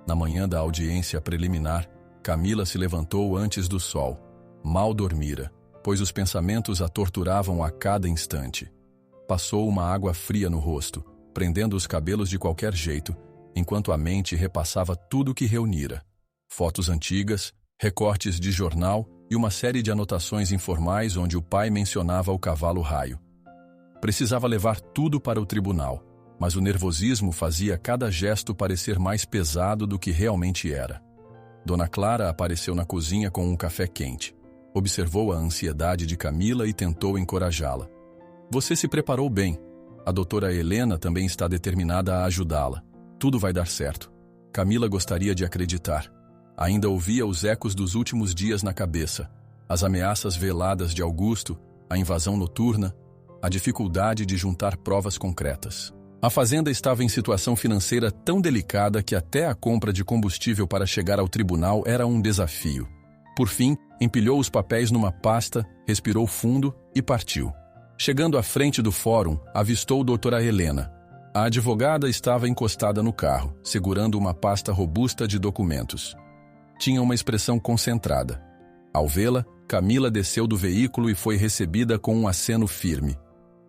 Na manhã da audiência preliminar, Camila se levantou antes do sol. Mal dormira, pois os pensamentos a torturavam a cada instante. Passou uma água fria no rosto, prendendo os cabelos de qualquer jeito, enquanto a mente repassava tudo o que reunira. Fotos antigas, recortes de jornal e uma série de anotações informais onde o pai mencionava o cavalo Raio. Precisava levar tudo para o tribunal, mas o nervosismo fazia cada gesto parecer mais pesado do que realmente era. Dona Clara apareceu na cozinha com um café quente. Observou a ansiedade de Camila e tentou encorajá-la. Você se preparou bem. A doutora Helena também está determinada a ajudá-la. Tudo vai dar certo. Camila gostaria de acreditar. Ainda ouvia os ecos dos últimos dias na cabeça. As ameaças veladas de Augusto, a invasão noturna, a dificuldade de juntar provas concretas. A fazenda estava em situação financeira tão delicada que até a compra de combustível para chegar ao tribunal era um desafio. Por fim, empilhou os papéis numa pasta, respirou fundo e partiu. Chegando à frente do fórum, avistou doutora Helena. A advogada estava encostada no carro, segurando uma pasta robusta de documentos. Tinha uma expressão concentrada. Ao vê-la, Camila desceu do veículo e foi recebida com um aceno firme.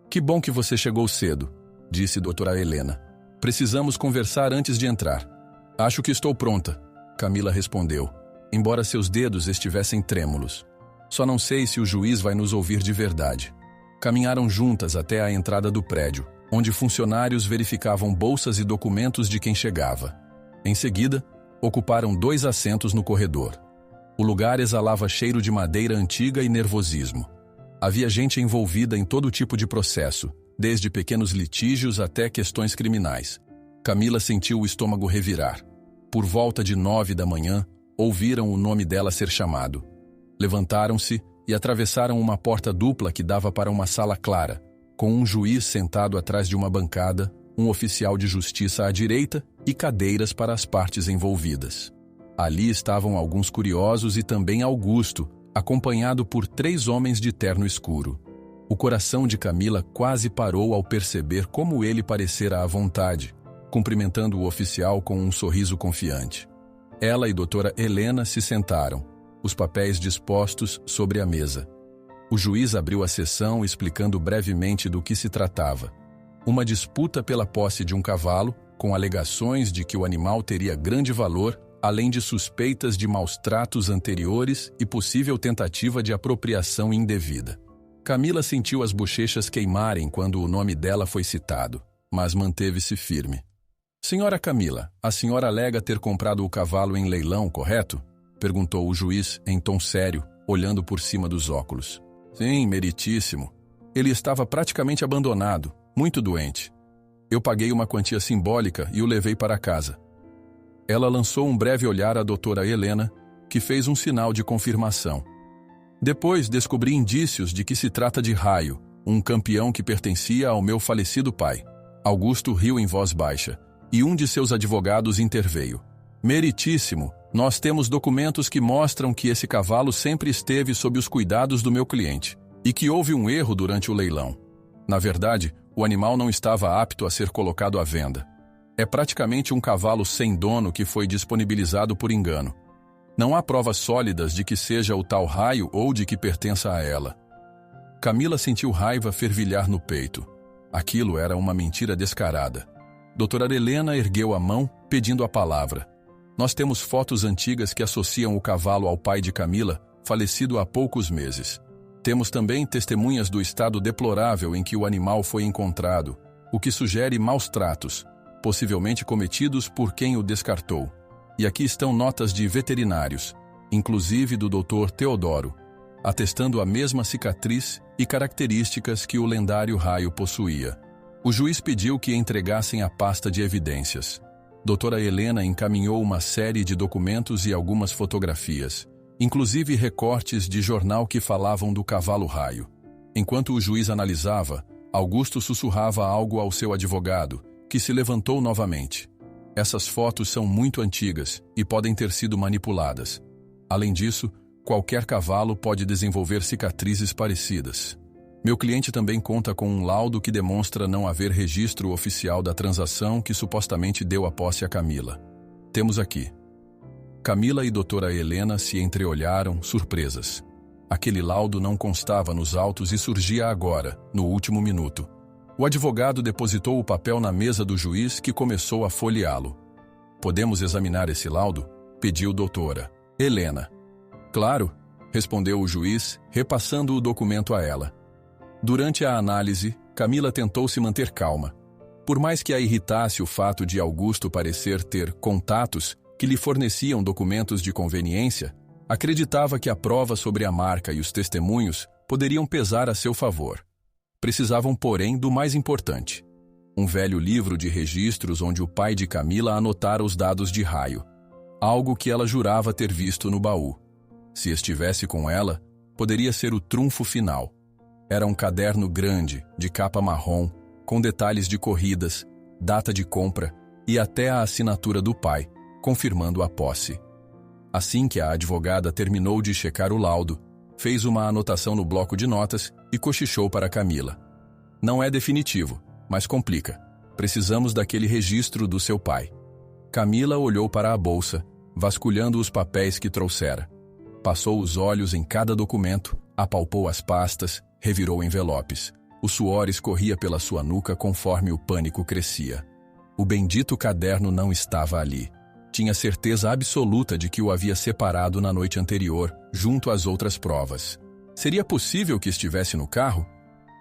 Que bom que você chegou cedo, disse doutora Helena. Precisamos conversar antes de entrar. Acho que estou pronta, Camila respondeu, embora seus dedos estivessem trêmulos. Só não sei se o juiz vai nos ouvir de verdade. Caminharam juntas até a entrada do prédio, onde funcionários verificavam bolsas e documentos de quem chegava. Em seguida, ocuparam 2 assentos no corredor. O lugar exalava cheiro de madeira antiga e nervosismo. Havia gente envolvida em todo tipo de processo, desde pequenos litígios até questões criminais. Camila sentiu o estômago revirar. Por volta de 9 da manhã, ouviram o nome dela ser chamado. Levantaram-se e atravessaram uma porta dupla que dava para uma sala clara, com um juiz sentado atrás de uma bancada, um oficial de justiça à direita e cadeiras para as partes envolvidas. Ali estavam alguns curiosos e também Augusto, acompanhado por 3 homens de terno escuro. O coração de Camila quase parou ao perceber como ele parecera à vontade, cumprimentando o oficial com um sorriso confiante. Ela e doutora Helena se sentaram, os papéis dispostos sobre a mesa. O juiz abriu a sessão explicando brevemente do que se tratava. Uma disputa pela posse de um cavalo, com alegações de que o animal teria grande valor, além de suspeitas de maus-tratos anteriores e possível tentativa de apropriação indevida. Camila sentiu as bochechas queimarem quando o nome dela foi citado, mas manteve-se firme. Senhora Camila, a senhora alega ter comprado o cavalo em leilão, correto? Perguntou o juiz em tom sério, olhando por cima dos óculos. Sim, meritíssimo. Ele estava praticamente abandonado, muito doente. Eu paguei uma quantia simbólica e o levei para casa. Ela lançou um breve olhar à doutora Helena, que fez um sinal de confirmação. Depois descobri indícios de que se trata de Raio, um campeão que pertencia ao meu falecido pai. Augusto riu em voz baixa, e um de seus advogados interveio. Meritíssimo, nós temos documentos que mostram que esse cavalo sempre esteve sob os cuidados do meu cliente, e que houve um erro durante o leilão. Na verdade, o animal não estava apto a ser colocado à venda. É praticamente um cavalo sem dono que foi disponibilizado por engano. Não há provas sólidas de que seja o tal Raio ou de que pertença a ela. Camila sentiu raiva fervilhar no peito. Aquilo era uma mentira descarada. Doutora Helena ergueu a mão, pedindo a palavra. Nós temos fotos antigas que associam o cavalo ao pai de Camila, falecido há poucos meses. Temos também testemunhas do estado deplorável em que o animal foi encontrado, o que sugere maus tratos, possivelmente cometidos por quem o descartou. E aqui estão notas de veterinários, inclusive do Dr. Teodoro, atestando a mesma cicatriz e características que o lendário Raio possuía. O juiz pediu que entregassem a pasta de evidências. Doutora Helena encaminhou uma série de documentos e algumas fotografias, inclusive recortes de jornal que falavam do cavalo Raio. Enquanto o juiz analisava, Augusto sussurrava algo ao seu advogado, que se levantou novamente. Essas fotos são muito antigas e podem ter sido manipuladas. Além disso, qualquer cavalo pode desenvolver cicatrizes parecidas. Meu cliente também conta com um laudo que demonstra não haver registro oficial da transação que supostamente deu a posse a Camila. Temos aqui. Camila e doutora Helena se entreolharam, surpresas. Aquele laudo não constava nos autos e surgia agora, no último minuto. O advogado depositou o papel na mesa do juiz, que começou a folheá-lo. Podemos examinar esse laudo? Pediu doutora Helena. Claro, respondeu o juiz, repassando o documento a ela. Durante a análise, Camila tentou se manter calma. Por mais que a irritasse o fato de Augusto parecer ter contatos que lhe forneciam documentos de conveniência, Acreditava que a prova sobre a marca e os testemunhos poderiam pesar a seu favor. Precisavam, porém, do mais importante: um velho livro de registros onde o pai de Camila anotara os dados de raio, algo que ela jurava ter visto no baú. Se estivesse com ela, poderia ser o trunfo final. Era um caderno grande, de capa marrom, com detalhes de corridas, data de compra e até a assinatura do pai, confirmando a posse. Assim que a advogada terminou de checar o laudo, fez uma anotação no bloco de notas e cochichou para Camila. Não é definitivo, mas complica. Precisamos daquele registro do seu pai. Camila olhou para a bolsa, vasculhando os papéis que trouxera. Passou os olhos em cada documento, apalpou as pastas, revirou envelopes. O suor escorria pela sua nuca conforme o pânico crescia. O bendito caderno não estava ali. Tinha certeza absoluta de que o havia separado na noite anterior, junto às outras provas. Seria possível que estivesse no carro?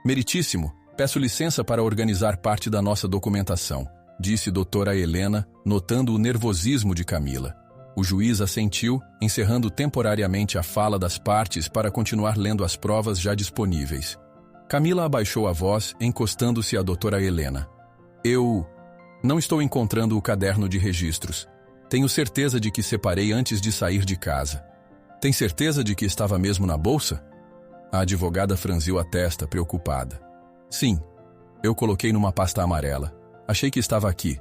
Meritíssimo, peço licença para organizar parte da nossa documentação, disse doutora Helena, notando o nervosismo de Camila. O juiz assentiu, encerrando temporariamente a fala das partes para continuar lendo as provas já disponíveis. Camila abaixou a voz, encostando-se à doutora Helena. Eu não estou encontrando o caderno de registros. Tenho certeza de que separei antes de sair de casa. Tem certeza de que estava mesmo na bolsa? A advogada franziu a testa, preocupada. Sim, eu coloquei numa pasta amarela. Achei que estava aqui.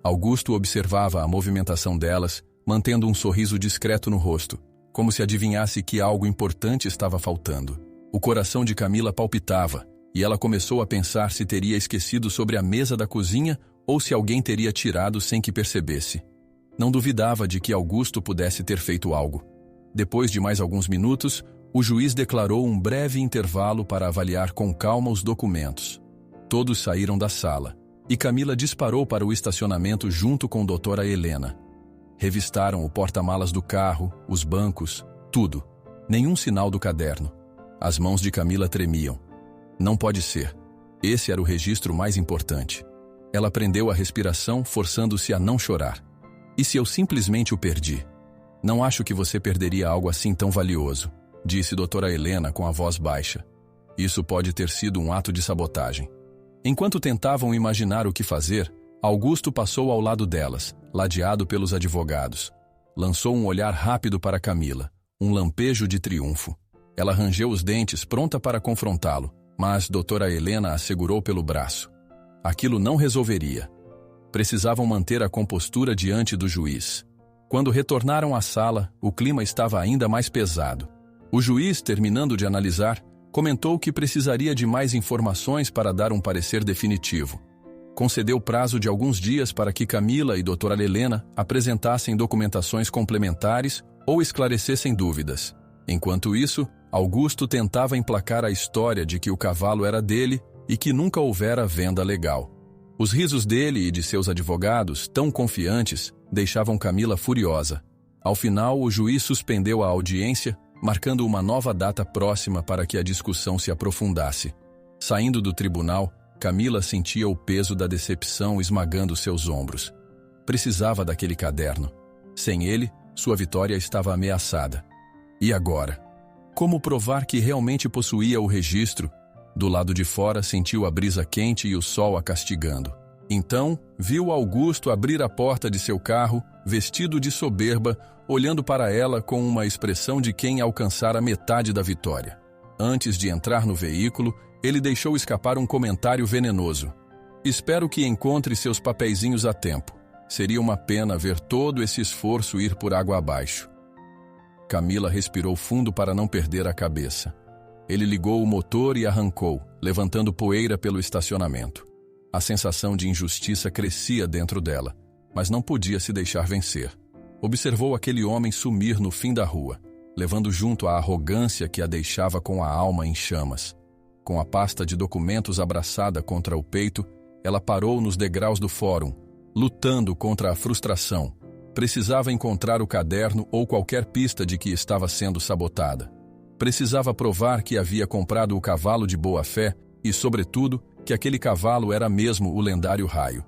Augusto observava a movimentação delas, mantendo um sorriso discreto no rosto, como se adivinhasse que algo importante estava faltando. O coração de Camila palpitava, e ela começou a pensar se teria esquecido sobre a mesa da cozinha ou se alguém teria tirado sem que percebesse. Não duvidava de que Augusto pudesse ter feito algo. Depois de mais alguns minutos, o juiz declarou um breve intervalo para avaliar com calma os documentos. Todos saíram da sala, e Camila disparou para o estacionamento junto com doutora Helena. Revistaram o porta-malas do carro, os bancos, tudo. Nenhum sinal do caderno. As mãos de Camila tremiam. Não pode ser. Esse era o registro mais importante. Ela prendeu a respiração, forçando-se a não chorar. E se eu simplesmente o perdi? Não acho que você perderia algo assim tão valioso, disse doutora Helena com a voz baixa. Isso pode ter sido um ato de sabotagem. Enquanto tentavam imaginar o que fazer, Augusto passou ao lado delas, ladeado pelos advogados. Lançou um olhar rápido para Camila, um lampejo de triunfo. Ela rangeu os dentes, pronta para confrontá-lo, mas doutora Helena a segurou pelo braço. Aquilo não resolveria. Precisavam manter a compostura diante do juiz. Quando retornaram à sala, o clima estava ainda mais pesado. O juiz, terminando de analisar, comentou que precisaria de mais informações para dar um parecer definitivo. Concedeu prazo de alguns dias para que Camila e doutora Helena apresentassem documentações complementares ou esclarecessem dúvidas. Enquanto isso, Augusto tentava emplacar a história de que o cavalo era dele e que nunca houvera venda legal. Os risos dele e de seus advogados, tão confiantes, deixavam Camila furiosa. Ao final, o juiz suspendeu a audiência, marcando uma nova data próxima para que a discussão se aprofundasse. Saindo do tribunal, Camila sentia o peso da decepção esmagando seus ombros. Precisava daquele caderno. Sem ele, sua vitória estava ameaçada. E agora? Como provar que realmente possuía o registro? Do lado de fora, sentiu a brisa quente e o sol a castigando. Então, viu Augusto abrir a porta de seu carro, vestido de soberba, olhando para ela com uma expressão de quem alcançara metade da vitória. Antes de entrar no veículo, ele deixou escapar um comentário venenoso. Espero que encontre seus papeizinhos a tempo. Seria uma pena ver todo esse esforço ir por água abaixo. Camila respirou fundo para não perder a cabeça. Ele ligou o motor e arrancou, levantando poeira pelo estacionamento. A sensação de injustiça crescia dentro dela, mas não podia se deixar vencer. Observou aquele homem sumir no fim da rua, levando junto a arrogância que a deixava com a alma em chamas. Com a pasta de documentos abraçada contra o peito, ela parou nos degraus do fórum, lutando contra a frustração. Precisava encontrar o caderno ou qualquer pista de que estava sendo sabotada. Precisava provar que havia comprado o cavalo de boa-fé e, sobretudo, que aquele cavalo era mesmo o lendário Raio.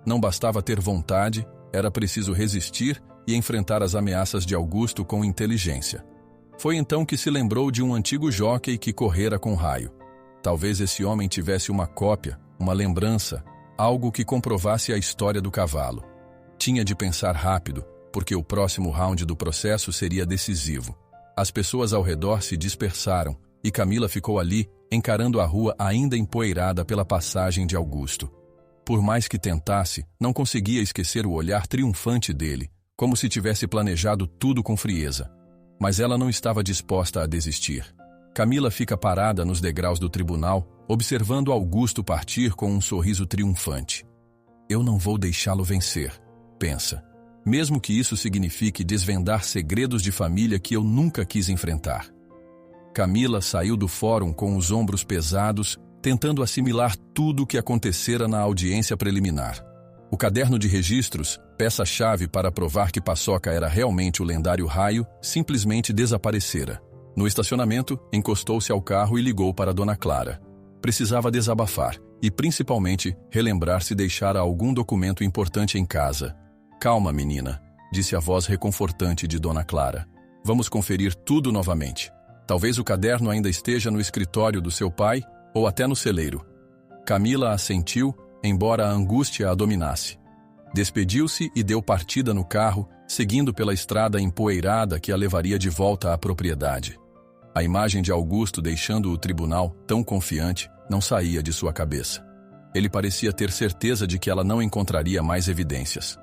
Não bastava ter vontade, era preciso resistir e enfrentar as ameaças de Augusto com inteligência. Foi então que se lembrou de um antigo jóquei que correra com Raio. Talvez esse homem tivesse uma cópia, uma lembrança, algo que comprovasse a história do cavalo. Tinha de pensar rápido, porque o próximo round do processo seria decisivo. As pessoas ao redor se dispersaram e Camila ficou ali, encarando a rua ainda empoeirada pela passagem de Augusto. Por mais que tentasse, não conseguia esquecer o olhar triunfante dele, como se tivesse planejado tudo com frieza. Mas ela não estava disposta a desistir. Camila fica parada nos degraus do tribunal, observando Augusto partir com um sorriso triunfante. Eu não vou deixá-lo vencer, pensa. Mesmo que isso signifique desvendar segredos de família que eu nunca quis enfrentar. Camila saiu do fórum com os ombros pesados, tentando assimilar tudo o que acontecera na audiência preliminar. O caderno de registros, peça-chave para provar que Paçoca era realmente o lendário Raio, simplesmente desaparecera. No estacionamento, encostou-se ao carro e ligou para Dona Clara. Precisava desabafar e, principalmente, relembrar se deixara algum documento importante em casa. Calma, menina, disse a voz reconfortante de Dona Clara. Vamos conferir tudo novamente. Talvez o caderno ainda esteja no escritório do seu pai ou até no celeiro. Camila assentiu, embora a angústia a dominasse. Despediu-se e deu partida no carro, seguindo pela estrada empoeirada que a levaria de volta à propriedade. A imagem de Augusto deixando o tribunal, tão confiante, não saía de sua cabeça. Ele parecia ter certeza de que ela não encontraria mais evidências.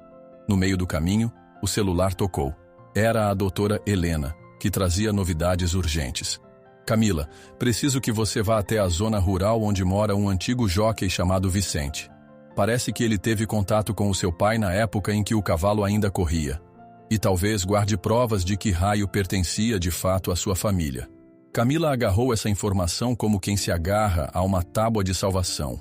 No meio do caminho, o celular tocou. Era a doutora Helena, que trazia novidades urgentes. Camila, preciso que você vá até a zona rural onde mora um antigo jóquei chamado Vicente. Parece que ele teve contato com o seu pai na época em que o cavalo ainda corria. E talvez guarde provas de que Raio pertencia de fato à sua família. Camila agarrou essa informação como quem se agarra a uma tábua de salvação.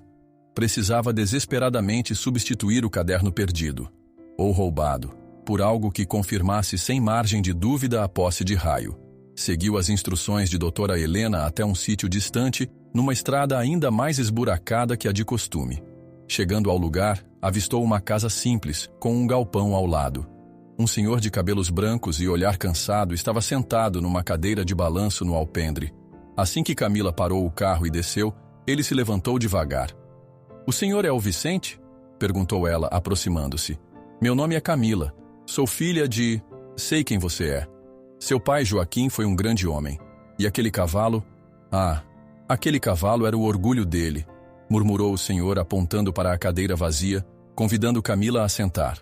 Precisava desesperadamente substituir o caderno perdido, ou roubado, por algo que confirmasse sem margem de dúvida a posse de Raio. Seguiu as instruções de doutora Helena até um sítio distante, numa estrada ainda mais esburacada que a de costume. Chegando ao lugar, avistou uma casa simples, com um galpão ao lado. Um senhor de cabelos brancos e olhar cansado estava sentado numa cadeira de balanço no alpendre. Assim que Camila parou o carro e desceu, ele se levantou devagar. "O senhor é o Vicente?" perguntou ela, aproximando-se. "Meu nome é Camila. Sou filha de... Sei quem você é. Seu pai, Joaquim, foi um grande homem. E aquele cavalo... Ah, aquele cavalo era o orgulho dele", murmurou o senhor apontando para a cadeira vazia, convidando Camila a sentar.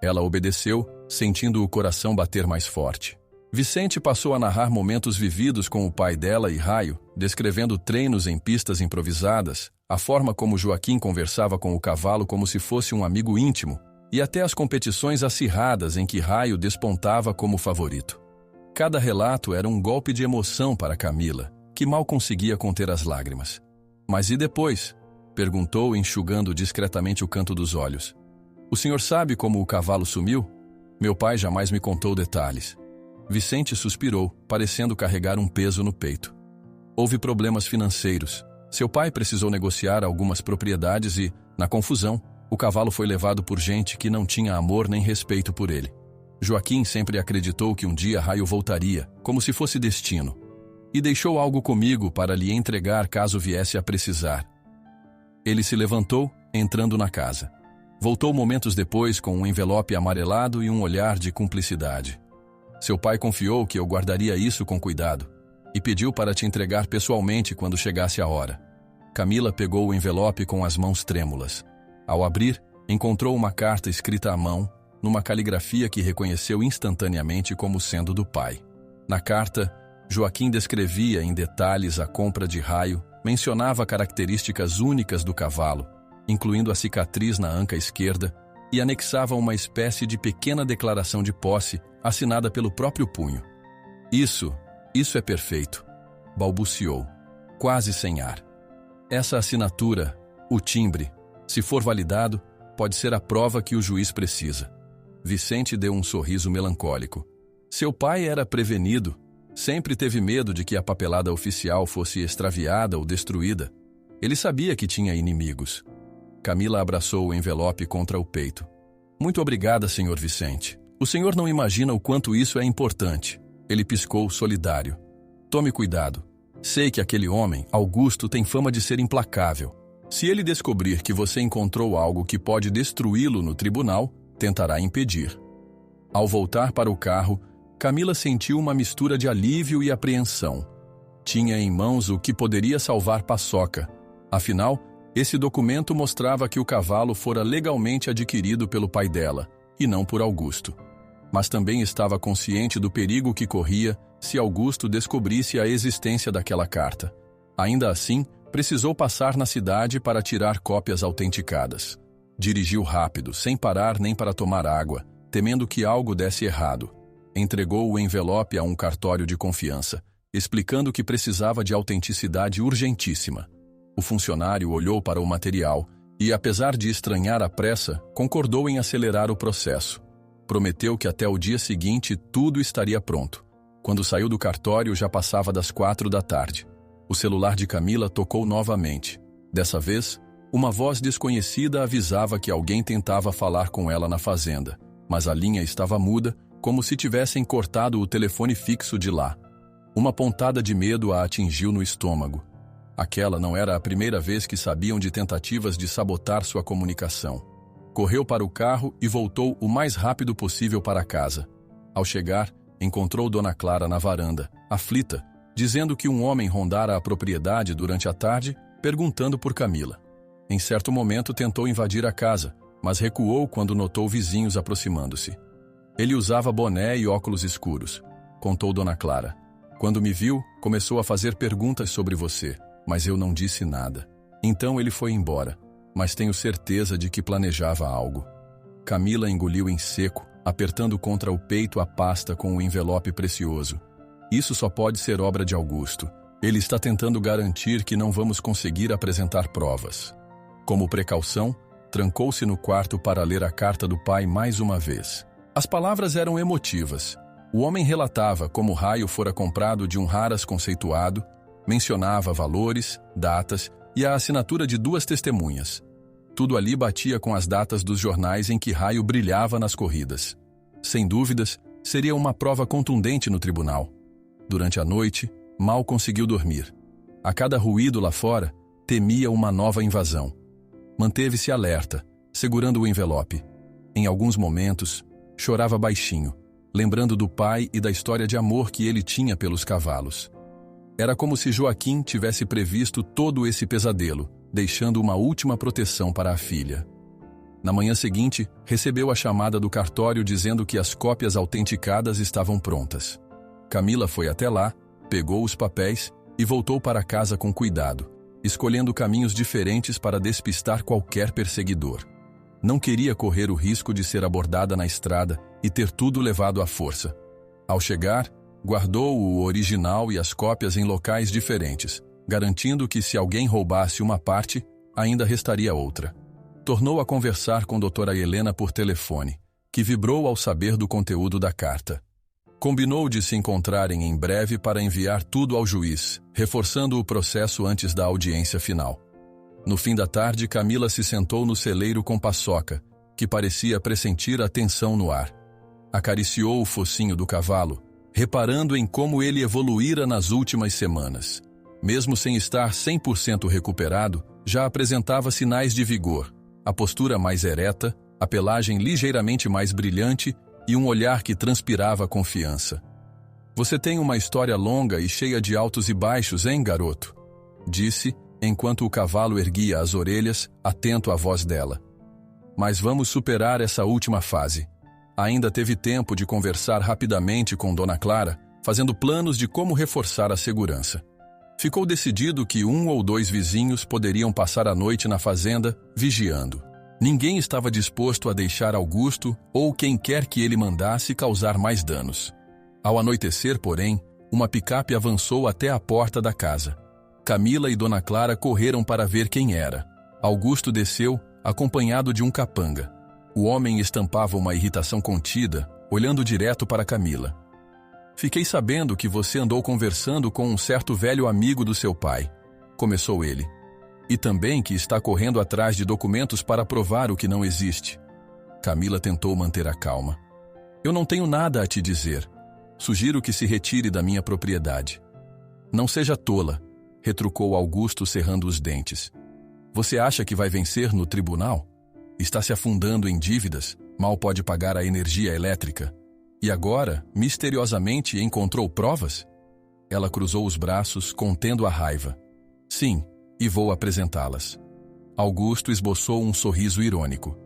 Ela obedeceu, sentindo o coração bater mais forte. Vicente passou a narrar momentos vividos com o pai dela e Raio, descrevendo treinos em pistas improvisadas, a forma como Joaquim conversava com o cavalo como se fosse um amigo íntimo, e até as competições acirradas em que Raio despontava como favorito. Cada relato era um golpe de emoção para Camila, que mal conseguia conter as lágrimas. "Mas e depois?" perguntou, enxugando discretamente o canto dos olhos. "O senhor sabe como o cavalo sumiu? Meu pai jamais me contou detalhes." Vicente suspirou, parecendo carregar um peso no peito. "Houve problemas financeiros. Seu pai precisou negociar algumas propriedades e, na confusão, o cavalo foi levado por gente que não tinha amor nem respeito por ele. Joaquim sempre acreditou que um dia Raio voltaria, como se fosse destino, e deixou algo comigo para lhe entregar caso viesse a precisar." Ele se levantou, entrando na casa. Voltou momentos depois com um envelope amarelado e um olhar de cumplicidade. "Seu pai confiou que eu guardaria isso com cuidado e pediu para te entregar pessoalmente quando chegasse a hora." Camila pegou o envelope com as mãos trêmulas. Ao abrir, encontrou uma carta escrita à mão, numa caligrafia que reconheceu instantaneamente como sendo do pai. Na carta, Joaquim descrevia em detalhes a compra de Raio, mencionava características únicas do cavalo, incluindo a cicatriz na anca esquerda, e anexava uma espécie de pequena declaração de posse, assinada pelo próprio punho. Isso é perfeito", balbuciou, quase sem ar. "Essa assinatura, o timbre, se for validado, pode ser a prova que o juiz precisa." Vicente deu um sorriso melancólico. Seu pai era prevenido, sempre teve medo de que a papelada oficial fosse extraviada ou destruída. Ele sabia que tinha inimigos. Camila abraçou o envelope contra o peito. "Muito obrigada, senhor Vicente. O senhor não imagina o quanto isso é importante. Ele piscou, solidário. Tome cuidado. Sei que aquele homem, Augusto, tem fama de ser implacável. Se ele descobrir que você encontrou algo que pode destruí-lo no tribunal, tentará impedir. Ao voltar para o carro, Camila sentiu uma mistura de alívio e apreensão. Tinha em mãos o que poderia salvar Paçoca. Afinal, esse documento mostrava que o cavalo fora legalmente adquirido pelo pai dela, e não por Augusto. Mas também estava consciente do perigo que corria se Augusto descobrisse a existência daquela carta. Ainda assim, precisou passar na cidade para tirar cópias autenticadas. Dirigiu rápido, sem parar nem para tomar água, temendo que algo desse errado. Entregou o envelope a um cartório de confiança, explicando que precisava de autenticidade urgentíssima. O funcionário olhou para o material e, apesar de estranhar a pressa, concordou em acelerar o processo. Prometeu que até o dia seguinte tudo estaria pronto. Quando saiu do cartório, já passava das 4 da tarde. O celular de Camila tocou novamente. Dessa vez, uma voz desconhecida avisava que alguém tentava falar com ela na fazenda, mas a linha estava muda, como se tivessem cortado o telefone fixo de lá. Uma pontada de medo a atingiu no estômago. Aquela não era a primeira vez que sabiam de tentativas de sabotar sua comunicação. Correu para o carro e voltou o mais rápido possível para casa. Ao chegar, encontrou Dona Clara na varanda, aflita, dizendo que um homem rondara a propriedade durante a tarde, perguntando por Camila. Em certo momento tentou invadir a casa, mas recuou quando notou vizinhos aproximando-se. Ele usava boné e óculos escuros, contou Dona Clara. Quando me viu, começou a fazer perguntas sobre você, mas eu não disse nada. Então ele foi embora, mas tenho certeza de que planejava algo. Camila engoliu em seco, apertando contra o peito a pasta com o envelope precioso. Isso só pode ser obra de Augusto. Ele está tentando garantir que não vamos conseguir apresentar provas. Como precaução, trancou-se no quarto para ler a carta do pai mais uma vez. As palavras eram emotivas. O homem relatava como o raio fora comprado de um raras conceituado, mencionava valores, datas e a assinatura de 2 testemunhas. Tudo ali batia com as datas dos jornais em que raio brilhava nas corridas. Sem dúvidas, seria uma prova contundente no tribunal. Durante a noite, mal conseguiu dormir. A cada ruído lá fora, temia uma nova invasão. Manteve-se alerta, segurando o envelope. Em alguns momentos, chorava baixinho, lembrando do pai e da história de amor que ele tinha pelos cavalos. Era como se Joaquim tivesse previsto todo esse pesadelo, deixando uma última proteção para a filha. Na manhã seguinte, recebeu a chamada do cartório dizendo que as cópias autenticadas estavam prontas. Camila foi até lá, pegou os papéis e voltou para casa com cuidado, escolhendo caminhos diferentes para despistar qualquer perseguidor. Não queria correr o risco de ser abordada na estrada e ter tudo levado à força. Ao chegar, guardou o original e as cópias em locais diferentes, garantindo que se alguém roubasse uma parte, ainda restaria outra. Tornou a conversar com doutora Helena por telefone, que vibrou ao saber do conteúdo da carta. Combinou de se encontrarem em breve para enviar tudo ao juiz, reforçando o processo antes da audiência final. No fim da tarde, Camila se sentou no celeiro com Paçoca, que parecia pressentir a tensão no ar. Acariciou o focinho do cavalo, reparando em como ele evoluíra nas últimas semanas. Mesmo sem estar 100% recuperado, já apresentava sinais de vigor, a postura mais ereta, a pelagem ligeiramente mais brilhante e um olhar que transpirava confiança. Você tem uma história longa e cheia de altos e baixos, hein, garoto? Disse, enquanto o cavalo erguia as orelhas, atento à voz dela. Mas vamos superar essa última fase. Ainda teve tempo de conversar rapidamente com Dona Clara, fazendo planos de como reforçar a segurança. Ficou decidido que 1 ou 2 vizinhos poderiam passar a noite na fazenda, vigiando. Ninguém estava disposto a deixar Augusto ou quem quer que ele mandasse causar mais danos. Ao anoitecer, porém, uma picape avançou até a porta da casa. Camila e Dona Clara correram para ver quem era. Augusto desceu, acompanhado de um capanga. O homem estampava uma irritação contida, olhando direto para Camila. Fiquei sabendo que você andou conversando com um certo velho amigo do seu pai, começou ele. E também que está correndo atrás de documentos para provar o que não existe. Camila tentou manter a calma. Eu não tenho nada a te dizer. Sugiro que se retire da minha propriedade. Não seja tola, retrucou Augusto cerrando os dentes. Você acha que vai vencer no tribunal? Está se afundando em dívidas, mal pode pagar a energia elétrica. E agora, misteriosamente, encontrou provas? Ela cruzou os braços, contendo a raiva. Sim, e vou apresentá-las. Augusto esboçou um sorriso irônico.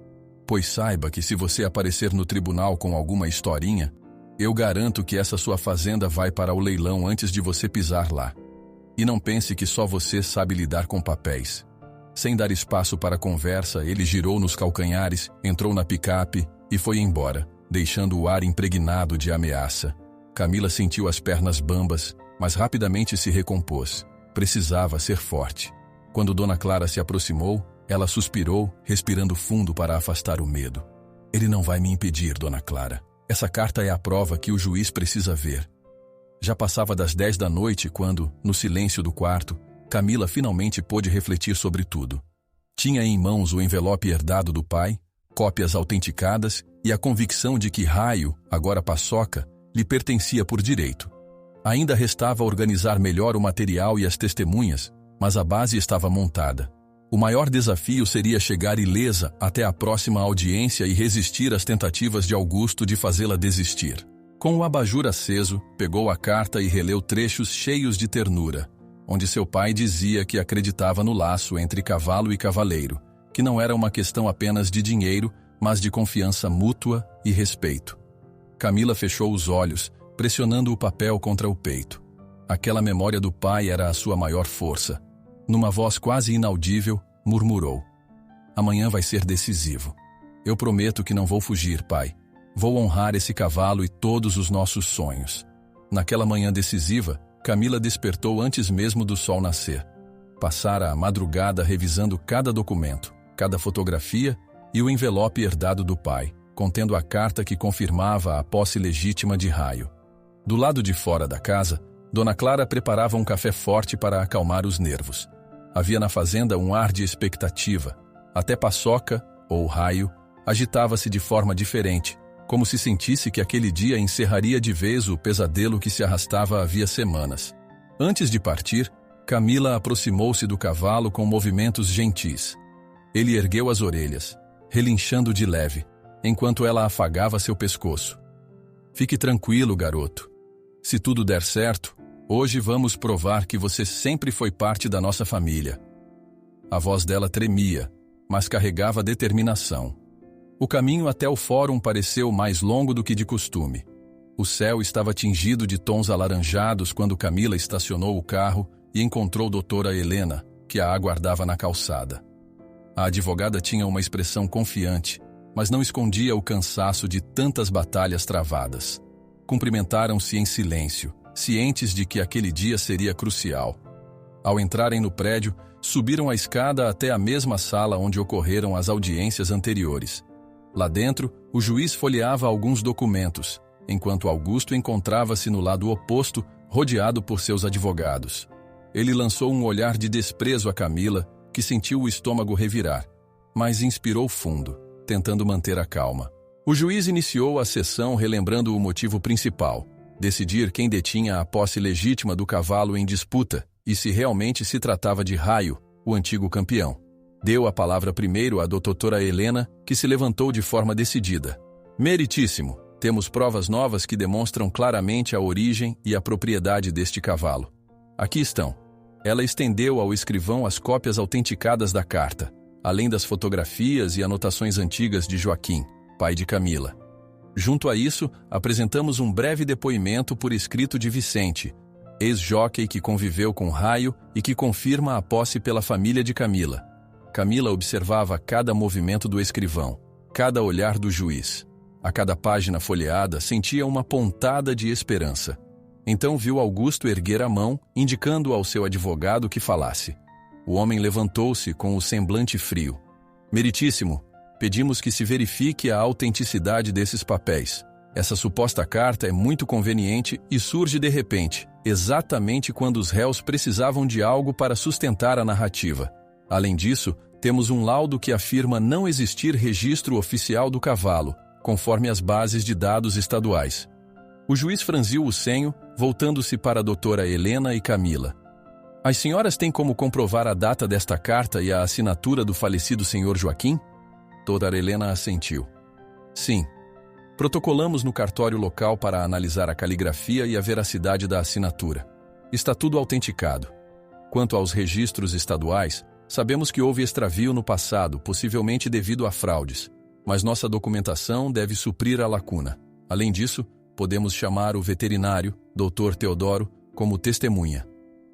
Pois saiba que se você aparecer no tribunal com alguma historinha, eu garanto que essa sua fazenda vai para o leilão antes de você pisar lá. E não pense que só você sabe lidar com papéis. Sem dar espaço para conversa, ele girou nos calcanhares, entrou na picape e foi embora, deixando o ar impregnado de ameaça. Camila sentiu as pernas bambas, mas rapidamente se recompôs. Precisava ser forte. Quando Dona Clara se aproximou, ela suspirou, respirando fundo para afastar o medo. Ele não vai me impedir, Dona Clara. Essa carta é a prova que o juiz precisa ver. Já passava das 10 da noite quando, no silêncio do quarto, Camila finalmente pôde refletir sobre tudo. Tinha em mãos o envelope herdado do pai, cópias autenticadas e a convicção de que Raio, agora Paçoca, lhe pertencia por direito. Ainda restava organizar melhor o material e as testemunhas, mas a base estava montada. O maior desafio seria chegar ilesa até a próxima audiência e resistir às tentativas de Augusto de fazê-la desistir. Com o abajur aceso, pegou a carta e releu trechos cheios de ternura, onde seu pai dizia que acreditava no laço entre cavalo e cavaleiro, que não era uma questão apenas de dinheiro, mas de confiança mútua e respeito. Camila fechou os olhos, pressionando o papel contra o peito. Aquela memória do pai era a sua maior força. Numa voz quase inaudível, murmurou: amanhã vai ser decisivo. Eu prometo que não vou fugir, pai. Vou honrar esse cavalo e todos os nossos sonhos. Naquela manhã decisiva, Camila despertou antes mesmo do sol nascer. Passara a madrugada revisando cada documento, cada fotografia e o envelope herdado do pai, contendo a carta que confirmava a posse legítima de Raio. Do lado de fora da casa, Dona Clara preparava um café forte para acalmar os nervos. Havia na fazenda um ar de expectativa. Até Paçoca, ou Raio, agitava-se de forma diferente, como se sentisse que aquele dia encerraria de vez o pesadelo que se arrastava havia semanas. Antes de partir, Camila aproximou-se do cavalo com movimentos gentis. Ele ergueu as orelhas, relinchando de leve, enquanto ela afagava seu pescoço. Fique tranquilo, garoto. Se tudo der certo, hoje vamos provar que você sempre foi parte da nossa família. A voz dela tremia, mas carregava determinação. O caminho até o fórum pareceu mais longo do que de costume. O céu estava tingido de tons alaranjados quando Camila estacionou o carro e encontrou doutora Helena, que a aguardava na calçada. A advogada tinha uma expressão confiante, mas não escondia o cansaço de tantas batalhas travadas. Cumprimentaram-se em silêncio, cientes de que aquele dia seria crucial. Ao entrarem no prédio, subiram a escada até a mesma sala onde ocorreram as audiências anteriores. Lá dentro, o juiz folheava alguns documentos, enquanto Augusto encontrava-se no lado oposto, rodeado por seus advogados. Ele lançou um olhar de desprezo a Camila, que sentiu o estômago revirar, mas inspirou fundo, tentando manter a calma. O juiz iniciou a sessão relembrando o motivo principal: decidir quem detinha a posse legítima do cavalo em disputa e se realmente se tratava de Raio, o antigo campeão. Deu a palavra primeiro à doutora Helena, que se levantou de forma decidida. Meritíssimo, temos provas novas que demonstram claramente a origem e a propriedade deste cavalo. Aqui estão. Ela estendeu ao escrivão as cópias autenticadas da carta, além das fotografias e anotações antigas de Joaquim, pai de Camila. Junto a isso, apresentamos um breve depoimento por escrito de Vicente, ex-jockey que conviveu com Raio e que confirma a posse pela família de Camila. Camila observava cada movimento do escrivão, cada olhar do juiz. A cada página folheada sentia uma pontada de esperança. Então viu Augusto erguer a mão, indicando ao seu advogado que falasse. O homem levantou-se com o semblante frio. Meritíssimo, pedimos que se verifique a autenticidade desses papéis. Essa suposta carta é muito conveniente e surge de repente, exatamente quando os réus precisavam de algo para sustentar a narrativa. Além disso, temos um laudo que afirma não existir registro oficial do cavalo, conforme as bases de dados estaduais. O juiz franziu o senho, voltando-se para a doutora Helena e Camila. As senhoras têm como comprovar a data desta carta e a assinatura do falecido senhor Joaquim? Doutora Helena assentiu. Sim. Protocolamos no cartório local para analisar a caligrafia e a veracidade da assinatura. Está tudo autenticado. Quanto aos registros estaduais, sabemos que houve extravio no passado, possivelmente devido a fraudes, mas nossa documentação deve suprir a lacuna. Além disso, podemos chamar o veterinário, Dr. Teodoro, como testemunha.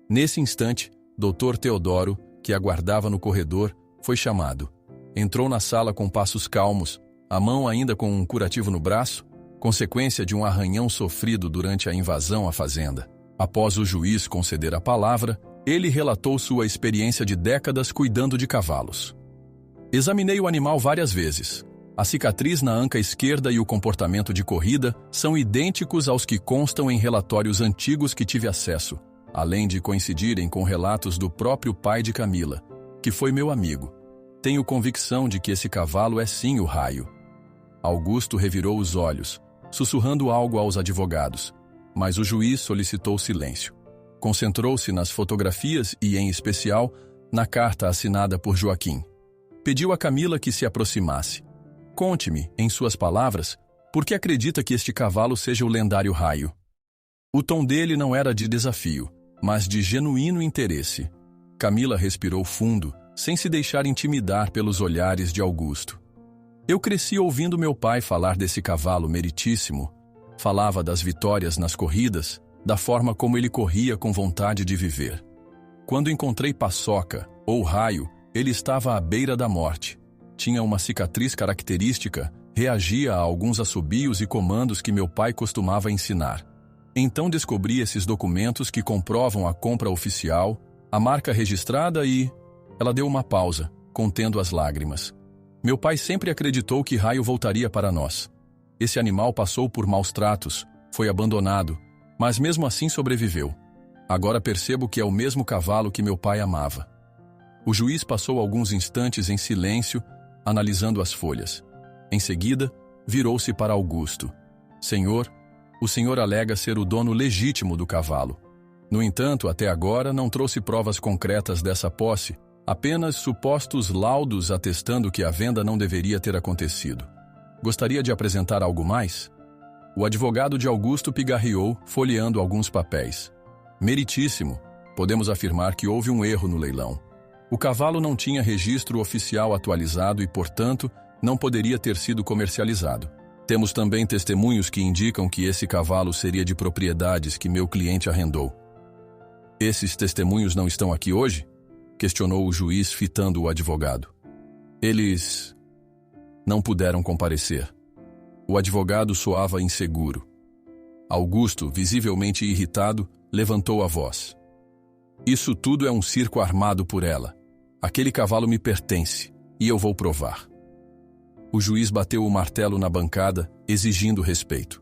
Nesse instante, Dr. Teodoro, que aguardava no corredor, foi chamado. Entrou na sala com passos calmos, a mão ainda com um curativo no braço, consequência de um arranhão sofrido durante a invasão à fazenda. Após o juiz conceder a palavra, ele relatou sua experiência de décadas cuidando de cavalos. Examinei o animal várias vezes. A cicatriz na anca esquerda e o comportamento de corrida são idênticos aos que constam em relatórios antigos que tive acesso, além de coincidirem com relatos do próprio pai de Camila, que foi meu amigo. Tenho convicção de que esse cavalo é sim o Raio. Augusto revirou os olhos, sussurrando algo aos advogados, mas o juiz solicitou silêncio. Concentrou-se nas fotografias e, em especial, na carta assinada por Joaquim. Pediu a Camila que se aproximasse. Conte-me, em suas palavras, por que acredita que este cavalo seja o lendário Raio? O tom dele não era de desafio, mas de genuíno interesse. Camila respirou fundo, sem se deixar intimidar pelos olhares de Augusto. Eu cresci ouvindo meu pai falar desse cavalo meritíssimo. Falava das vitórias nas corridas, da forma como ele corria com vontade de viver. Quando encontrei Paçoca, ou Raio, ele estava à beira da morte. Tinha uma cicatriz característica, reagia a alguns assobios e comandos que meu pai costumava ensinar. Então descobri esses documentos que comprovam a compra oficial, a marca registrada e... Ela deu uma pausa, contendo as lágrimas. Meu pai sempre acreditou que Raio voltaria para nós. Esse animal passou por maus tratos, foi abandonado, mas mesmo assim sobreviveu. Agora percebo que é o mesmo cavalo que meu pai amava. O juiz passou alguns instantes em silêncio, analisando as folhas. Em seguida, virou-se para Augusto. Senhor, o senhor alega ser o dono legítimo do cavalo. No entanto, até agora não trouxe provas concretas dessa posse, apenas supostos laudos atestando que a venda não deveria ter acontecido. Gostaria de apresentar algo mais? O advogado de Augusto pigarreou, folheando alguns papéis. Meritíssimo, podemos afirmar que houve um erro no leilão. O cavalo não tinha registro oficial atualizado e, portanto, não poderia ter sido comercializado. Temos também testemunhos que indicam que esse cavalo seria de propriedades que meu cliente arrendou. Esses testemunhos não estão aqui hoje? Questionou o juiz fitando o advogado. Eles não puderam comparecer. O advogado soava inseguro. Augusto, visivelmente irritado, levantou a voz. Isso tudo é um circo armado por ela. Aquele cavalo me pertence, e eu vou provar. O juiz bateu o martelo na bancada, exigindo respeito.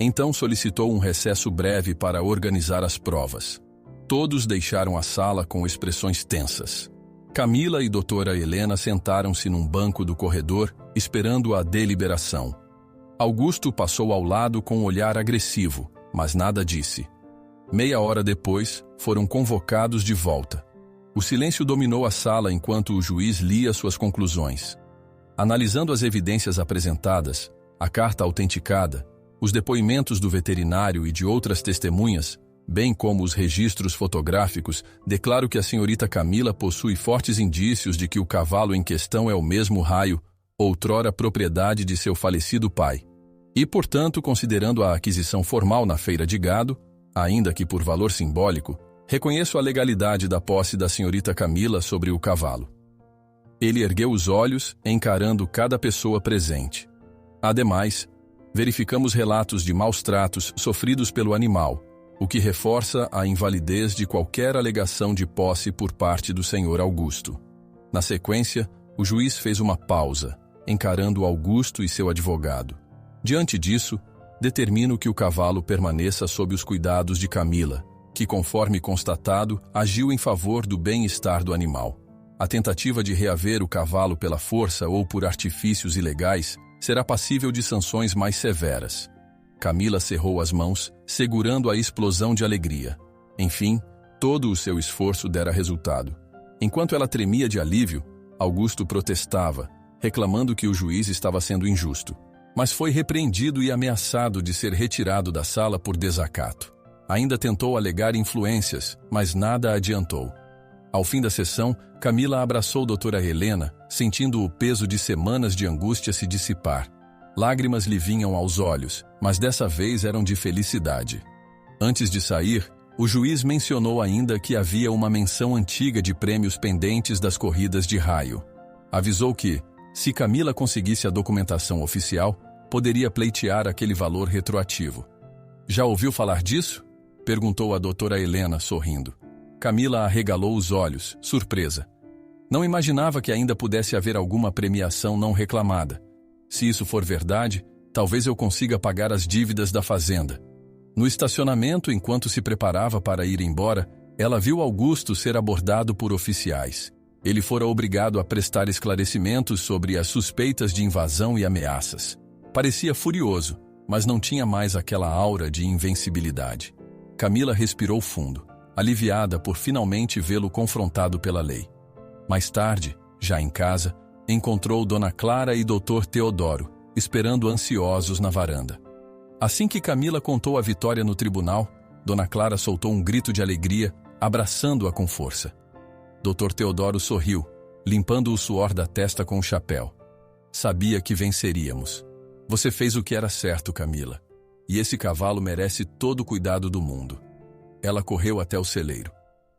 Então solicitou um recesso breve para organizar as provas. Todos deixaram a sala com expressões tensas. Camila e doutora Helena sentaram-se num banco do corredor, esperando a deliberação. Augusto passou ao lado com um olhar agressivo, mas nada disse. Meia hora depois, foram convocados de volta. O silêncio dominou a sala enquanto o juiz lia suas conclusões. Analisando as evidências apresentadas, a carta autenticada, os depoimentos do veterinário e de outras testemunhas, bem como os registros fotográficos, declaro que a senhorita Camila possui fortes indícios de que o cavalo em questão é o mesmo Raio, outrora propriedade de seu falecido pai. E, portanto, considerando a aquisição formal na feira de gado, ainda que por valor simbólico, reconheço a legalidade da posse da senhorita Camila sobre o cavalo. Ele ergueu os olhos, encarando cada pessoa presente. Ademais, verificamos relatos de maus tratos sofridos pelo animal, o que reforça a invalidez de qualquer alegação de posse por parte do senhor Augusto. Na sequência, o juiz fez uma pausa, encarando Augusto e seu advogado. Diante disso, determino que o cavalo permaneça sob os cuidados de Camila, que, conforme constatado, agiu em favor do bem-estar do animal. A tentativa de reaver o cavalo pela força ou por artifícios ilegais será passível de sanções mais severas. Camila cerrou as mãos, segurando a explosão de alegria. Enfim, todo o seu esforço dera resultado. Enquanto ela tremia de alívio, Augusto protestava, reclamando que o juiz estava sendo injusto. Mas foi repreendido e ameaçado de ser retirado da sala por desacato. Ainda tentou alegar influências, mas nada adiantou. Ao fim da sessão, Camila abraçou doutora Helena, sentindo o peso de semanas de angústia se dissipar. Lágrimas lhe vinham aos olhos, mas dessa vez eram de felicidade. Antes de sair, o juiz mencionou ainda que havia uma menção antiga de prêmios pendentes das corridas de raio. Avisou que, se Camila conseguisse a documentação oficial, poderia pleitear aquele valor retroativo. Já ouviu falar disso? Perguntou a doutora Helena, sorrindo. Camila arregalou os olhos, surpresa. Não imaginava que ainda pudesse haver alguma premiação não reclamada. Se isso for verdade, talvez eu consiga pagar as dívidas da fazenda. No estacionamento, enquanto se preparava para ir embora, ela viu Augusto ser abordado por oficiais. Ele fora obrigado a prestar esclarecimentos sobre as suspeitas de invasão e ameaças. Parecia furioso, mas não tinha mais aquela aura de invencibilidade. Camila respirou fundo, aliviada por finalmente vê-lo confrontado pela lei. Mais tarde, já em casa, encontrou Dona Clara e Dr. Teodoro, esperando ansiosos na varanda. Assim que Camila contou a vitória no tribunal, Dona Clara soltou um grito de alegria, abraçando-a com força. Dr. Teodoro sorriu, limpando o suor da testa com o chapéu. Sabia que venceríamos. Você fez o que era certo, Camila. E esse cavalo merece todo o cuidado do mundo. Ela correu até o celeiro.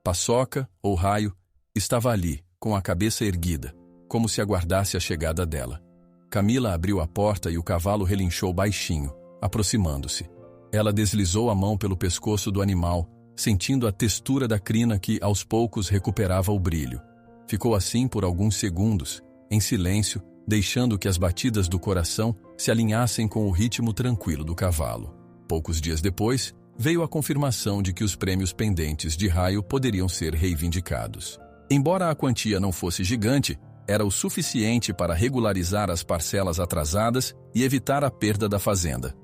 Paçoca, ou Raio, estava ali, com a cabeça erguida, como se aguardasse a chegada dela. Camila abriu a porta e o cavalo relinchou baixinho, aproximando-se. Ela deslizou a mão pelo pescoço do animal, sentindo a textura da crina que, aos poucos, recuperava o brilho. Ficou assim por alguns segundos, em silêncio, deixando que as batidas do coração se alinhassem com o ritmo tranquilo do cavalo. Poucos dias depois, veio a confirmação de que os prêmios pendentes de Raio poderiam ser reivindicados. Embora a quantia não fosse gigante, era o suficiente para regularizar as parcelas atrasadas e evitar a perda da fazenda.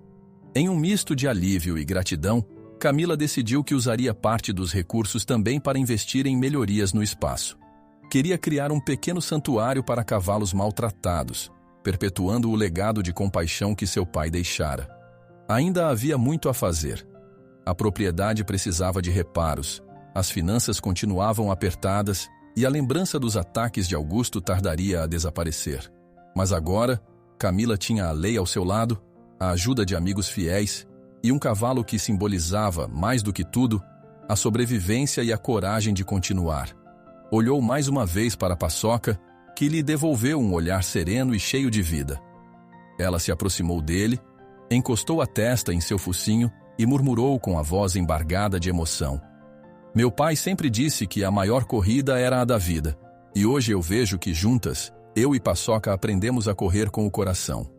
Em um misto de alívio e gratidão, Camila decidiu que usaria parte dos recursos também para investir em melhorias no espaço. Queria criar um pequeno santuário para cavalos maltratados, perpetuando o legado de compaixão que seu pai deixara. Ainda havia muito a fazer. A propriedade precisava de reparos, as finanças continuavam apertadas e a lembrança dos ataques de Augusto tardaria a desaparecer. Mas agora, Camila tinha a lei ao seu lado, a ajuda de amigos fiéis e um cavalo que simbolizava, mais do que tudo, a sobrevivência e a coragem de continuar. Olhou mais uma vez para a Paçoca, que lhe devolveu um olhar sereno e cheio de vida. Ela se aproximou dele, encostou a testa em seu focinho e murmurou com a voz embargada de emoção. Meu pai sempre disse que a maior corrida era a da vida, e hoje eu vejo que juntas, eu e Paçoca aprendemos a correr com o coração.